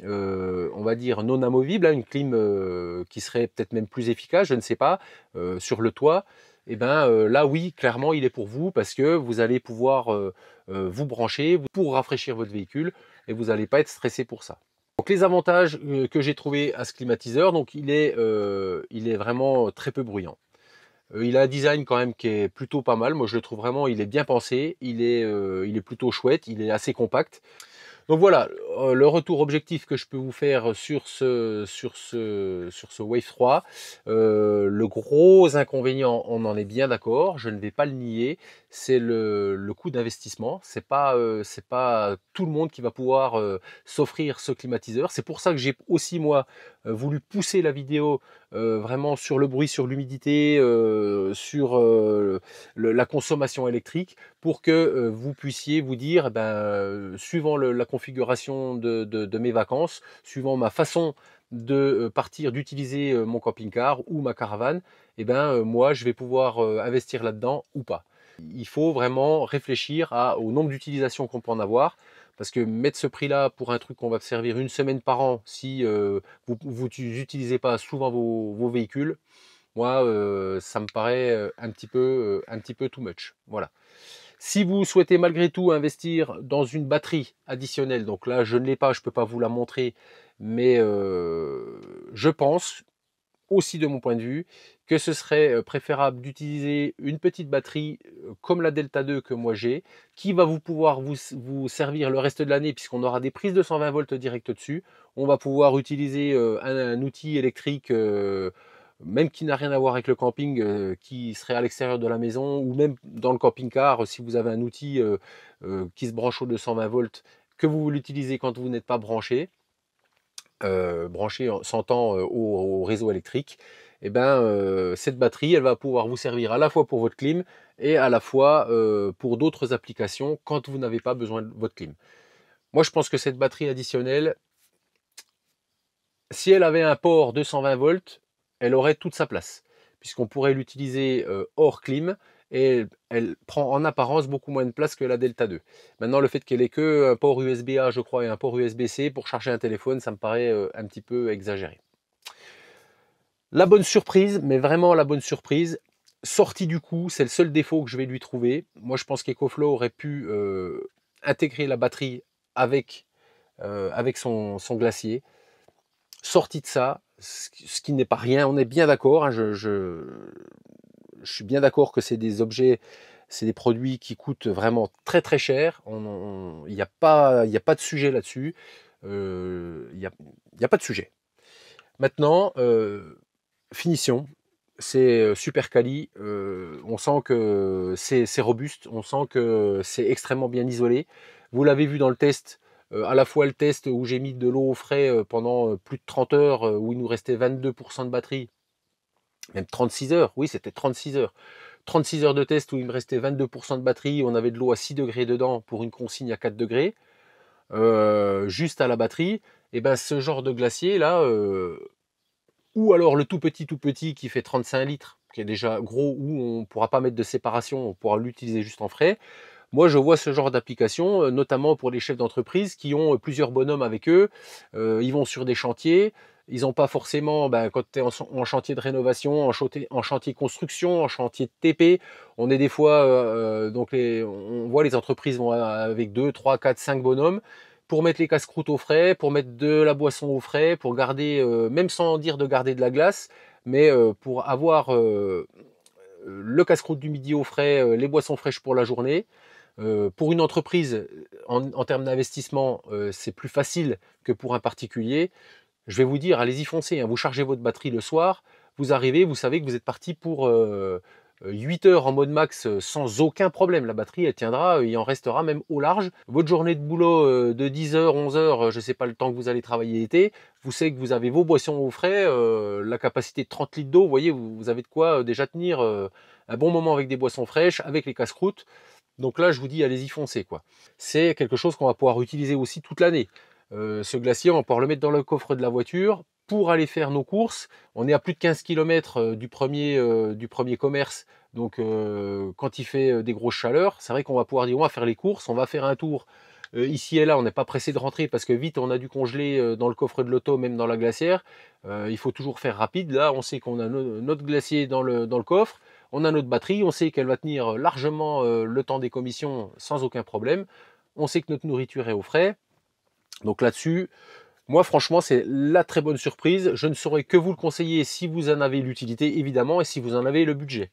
on va dire non amovible, hein, une clim qui serait peut-être même plus efficace, je ne sais pas, sur le toit, et là oui, clairement il est pour vous parce que vous allez pouvoir vous brancher pour rafraîchir votre véhicule et vous n'allez pas être stressé pour ça. Donc les avantages que j'ai trouvé à ce climatiseur, donc il est vraiment très peu bruyant. Il a un design quand même qui est plutôt pas mal. Moi je le trouve vraiment, il est bien pensé, il est plutôt chouette, il est assez compact. Donc voilà, le retour objectif que je peux vous faire sur ce Wave 3. Le gros inconvénient, on en est bien d'accord, je ne vais pas le nier, c'est le coût d'investissement. C'est pas tout le monde qui va pouvoir s'offrir ce climatiseur. C'est pour ça que j'ai aussi moi voulu pousser la vidéo vraiment sur le bruit, sur l'humidité, sur la consommation électrique, pour que vous puissiez vous dire, suivant la configuration de mes vacances, suivant ma façon de partir, d'utiliser mon camping-car ou ma caravane, moi je vais pouvoir investir là-dedans ou pas. Il faut vraiment réfléchir au nombre d'utilisations qu'on peut en avoir, parce que mettre ce prix-là pour un truc qu'on va servir une semaine par an, si vous n'utilisez pas souvent vos véhicules, moi ça me paraît un petit peu too much. Voilà. Si vous souhaitez malgré tout investir dans une batterie additionnelle, donc là je ne l'ai pas, je ne peux pas vous la montrer, mais je pense aussi de mon point de vue que ce serait préférable d'utiliser une petite batterie comme la Delta 2 que moi j'ai, qui va pouvoir vous servir le reste de l'année puisqu'on aura des prises de 120 volts direct dessus. On va pouvoir utiliser un outil électrique même qui n'a rien à voir avec le camping, qui serait à l'extérieur de la maison, ou même dans le camping-car, si vous avez un outil qui se branche aux 220 volts, que vous l'utilisez quand vous n'êtes pas branché, s'entend au réseau électrique, cette batterie, elle va pouvoir vous servir à la fois pour votre clim et à la fois pour d'autres applications quand vous n'avez pas besoin de votre clim. Moi, je pense que cette batterie additionnelle, si elle avait un port 220 volts, elle aurait toute sa place, puisqu'on pourrait l'utiliser hors clim, et elle prend en apparence beaucoup moins de place que la Delta 2. Maintenant, le fait qu'elle ait que un port USB-A, je crois, et un port USB-C pour charger un téléphone, ça me paraît un petit peu exagéré. La bonne surprise, mais vraiment la bonne surprise, sortie du coup, c'est le seul défaut que je vais lui trouver. Moi, je pense qu'EcoFlow aurait pu intégrer la batterie avec son glacier. Sorti de ça, ce qui n'est pas rien, on est bien d'accord, hein, je suis bien d'accord que c'est des objets, c'est des produits qui coûtent vraiment très très cher, il n'y a pas de sujet là-dessus, il n'y a pas de sujet. Maintenant, finition, c'est super quali, on sent que c'est robuste, on sent que c'est extrêmement bien isolé. Vous l'avez vu dans le test, à la fois le test où j'ai mis de l'eau au frais pendant plus de 30 heures, où il nous restait 22% de batterie, même 36 heures, oui c'était 36 heures. 36 heures de test où il me restait 22% de batterie, on avait de l'eau à 6 degrés dedans pour une consigne à 4 degrés, juste à la batterie, et ben ce genre de glacier là, ou alors le tout petit qui fait 35 litres, qui est déjà gros, où on ne pourra pas mettre de séparation, on pourra l'utiliser juste en frais. Moi, je vois ce genre d'application, notamment pour les chefs d'entreprise qui ont plusieurs bonhommes avec eux. Ils vont sur des chantiers. Ils n'ont pas forcément, quand tu es en chantier de rénovation, en chantier construction, en chantier de TP, on est des fois, on voit les entreprises vont avec 2, 3, 4, 5 bonhommes pour mettre les casse-croûtes au frais, pour mettre de la boisson au frais, pour garder, même sans dire de garder de la glace, mais pour avoir le casse-croûte du midi au frais, les boissons fraîches pour la journée. Pour une entreprise, en termes d'investissement, c'est plus facile que pour un particulier. Je vais vous dire, allez-y foncez, hein. Vous chargez votre batterie le soir, vous arrivez, vous savez que vous êtes parti pour 8 heures en mode max sans aucun problème. La batterie, elle tiendra, il en restera même au large. Votre journée de boulot de 10 heures, 11 heures, je ne sais pas le temps que vous allez travailler l'été, vous savez que vous avez vos boissons au frais, la capacité de 30 litres d'eau, vous voyez, vous avez de quoi déjà tenir un bon moment avec des boissons fraîches, avec les casse-croûtes. Donc là, je vous dis, allez-y foncez, quoi. C'est quelque chose qu'on va pouvoir utiliser aussi toute l'année. Ce glacier, on va pouvoir le mettre dans le coffre de la voiture pour aller faire nos courses. On est à plus de 15 km du premier commerce. Donc quand il fait des grosses chaleurs, c'est vrai qu'on va pouvoir dire, on va faire les courses, on va faire un tour ici et là. On n'est pas pressé de rentrer parce que vite, on a dû congeler dans le coffre de l'auto, même dans la glacière. Il faut toujours faire rapide. Là, on sait qu'on a notre glacier dans le coffre. On a notre batterie, on sait qu'elle va tenir largement le temps des commissions sans aucun problème. On sait que notre nourriture est au frais. Donc là-dessus, moi franchement, c'est la très bonne surprise. Je ne saurais que vous le conseiller si vous en avez l'utilité, évidemment, et si vous en avez le budget.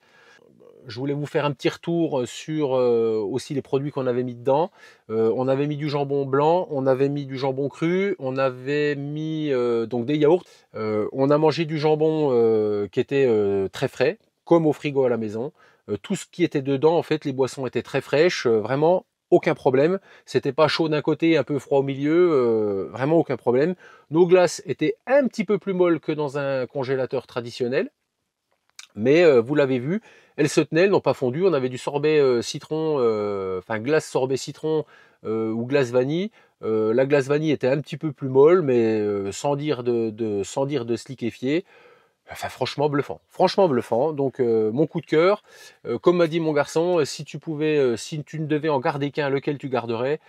Je voulais vous faire un petit retour sur aussi les produits qu'on avait mis dedans. On avait mis du jambon blanc, on avait mis du jambon cru, on avait mis donc des yaourts. On a mangé du jambon qui était très frais, comme au frigo à la maison. Tout ce qui était dedans, en fait, les boissons étaient très fraîches, vraiment aucun problème. C'était pas chaud d'un côté, un peu froid au milieu, vraiment aucun problème. Nos glaces étaient un petit peu plus molles que dans un congélateur traditionnel. Mais vous l'avez vu, elles se tenaient, elles n'ont pas fondu. On avait du sorbet citron, enfin glace sorbet citron ou glace vanille. La glace vanille était un petit peu plus molle, mais sans dire de se liquéfier. Enfin, franchement bluffant. Franchement bluffant. Donc, mon coup de cœur. Comme m'a dit mon garçon, si tu ne devais en garder qu'un, lequel tu garderais?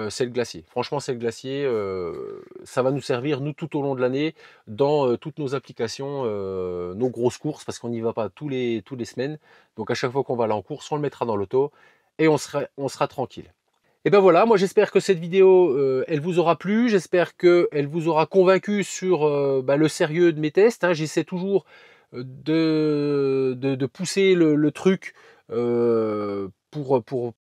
C'est le glacier. Franchement, c'est le glacier. Ça va nous servir, nous, tout au long de l'année, dans toutes nos applications, nos grosses courses, parce qu'on n'y va pas tous les semaines. Donc, à chaque fois qu'on va aller en course, on le mettra dans l'auto et on sera tranquille. Et ben voilà, moi j'espère que cette vidéo, elle vous aura plu, j'espère qu'elle vous aura convaincu sur le sérieux de mes tests, hein. J'essaie toujours de pousser le truc pour...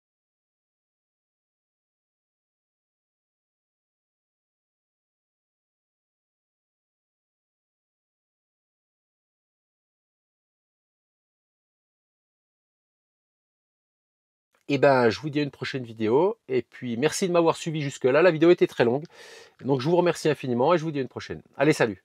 Et ben je vous dis à une prochaine vidéo, et puis merci de m'avoir suivi jusque là, la vidéo était très longue, donc je vous remercie infiniment et je vous dis à une prochaine. Allez, salut!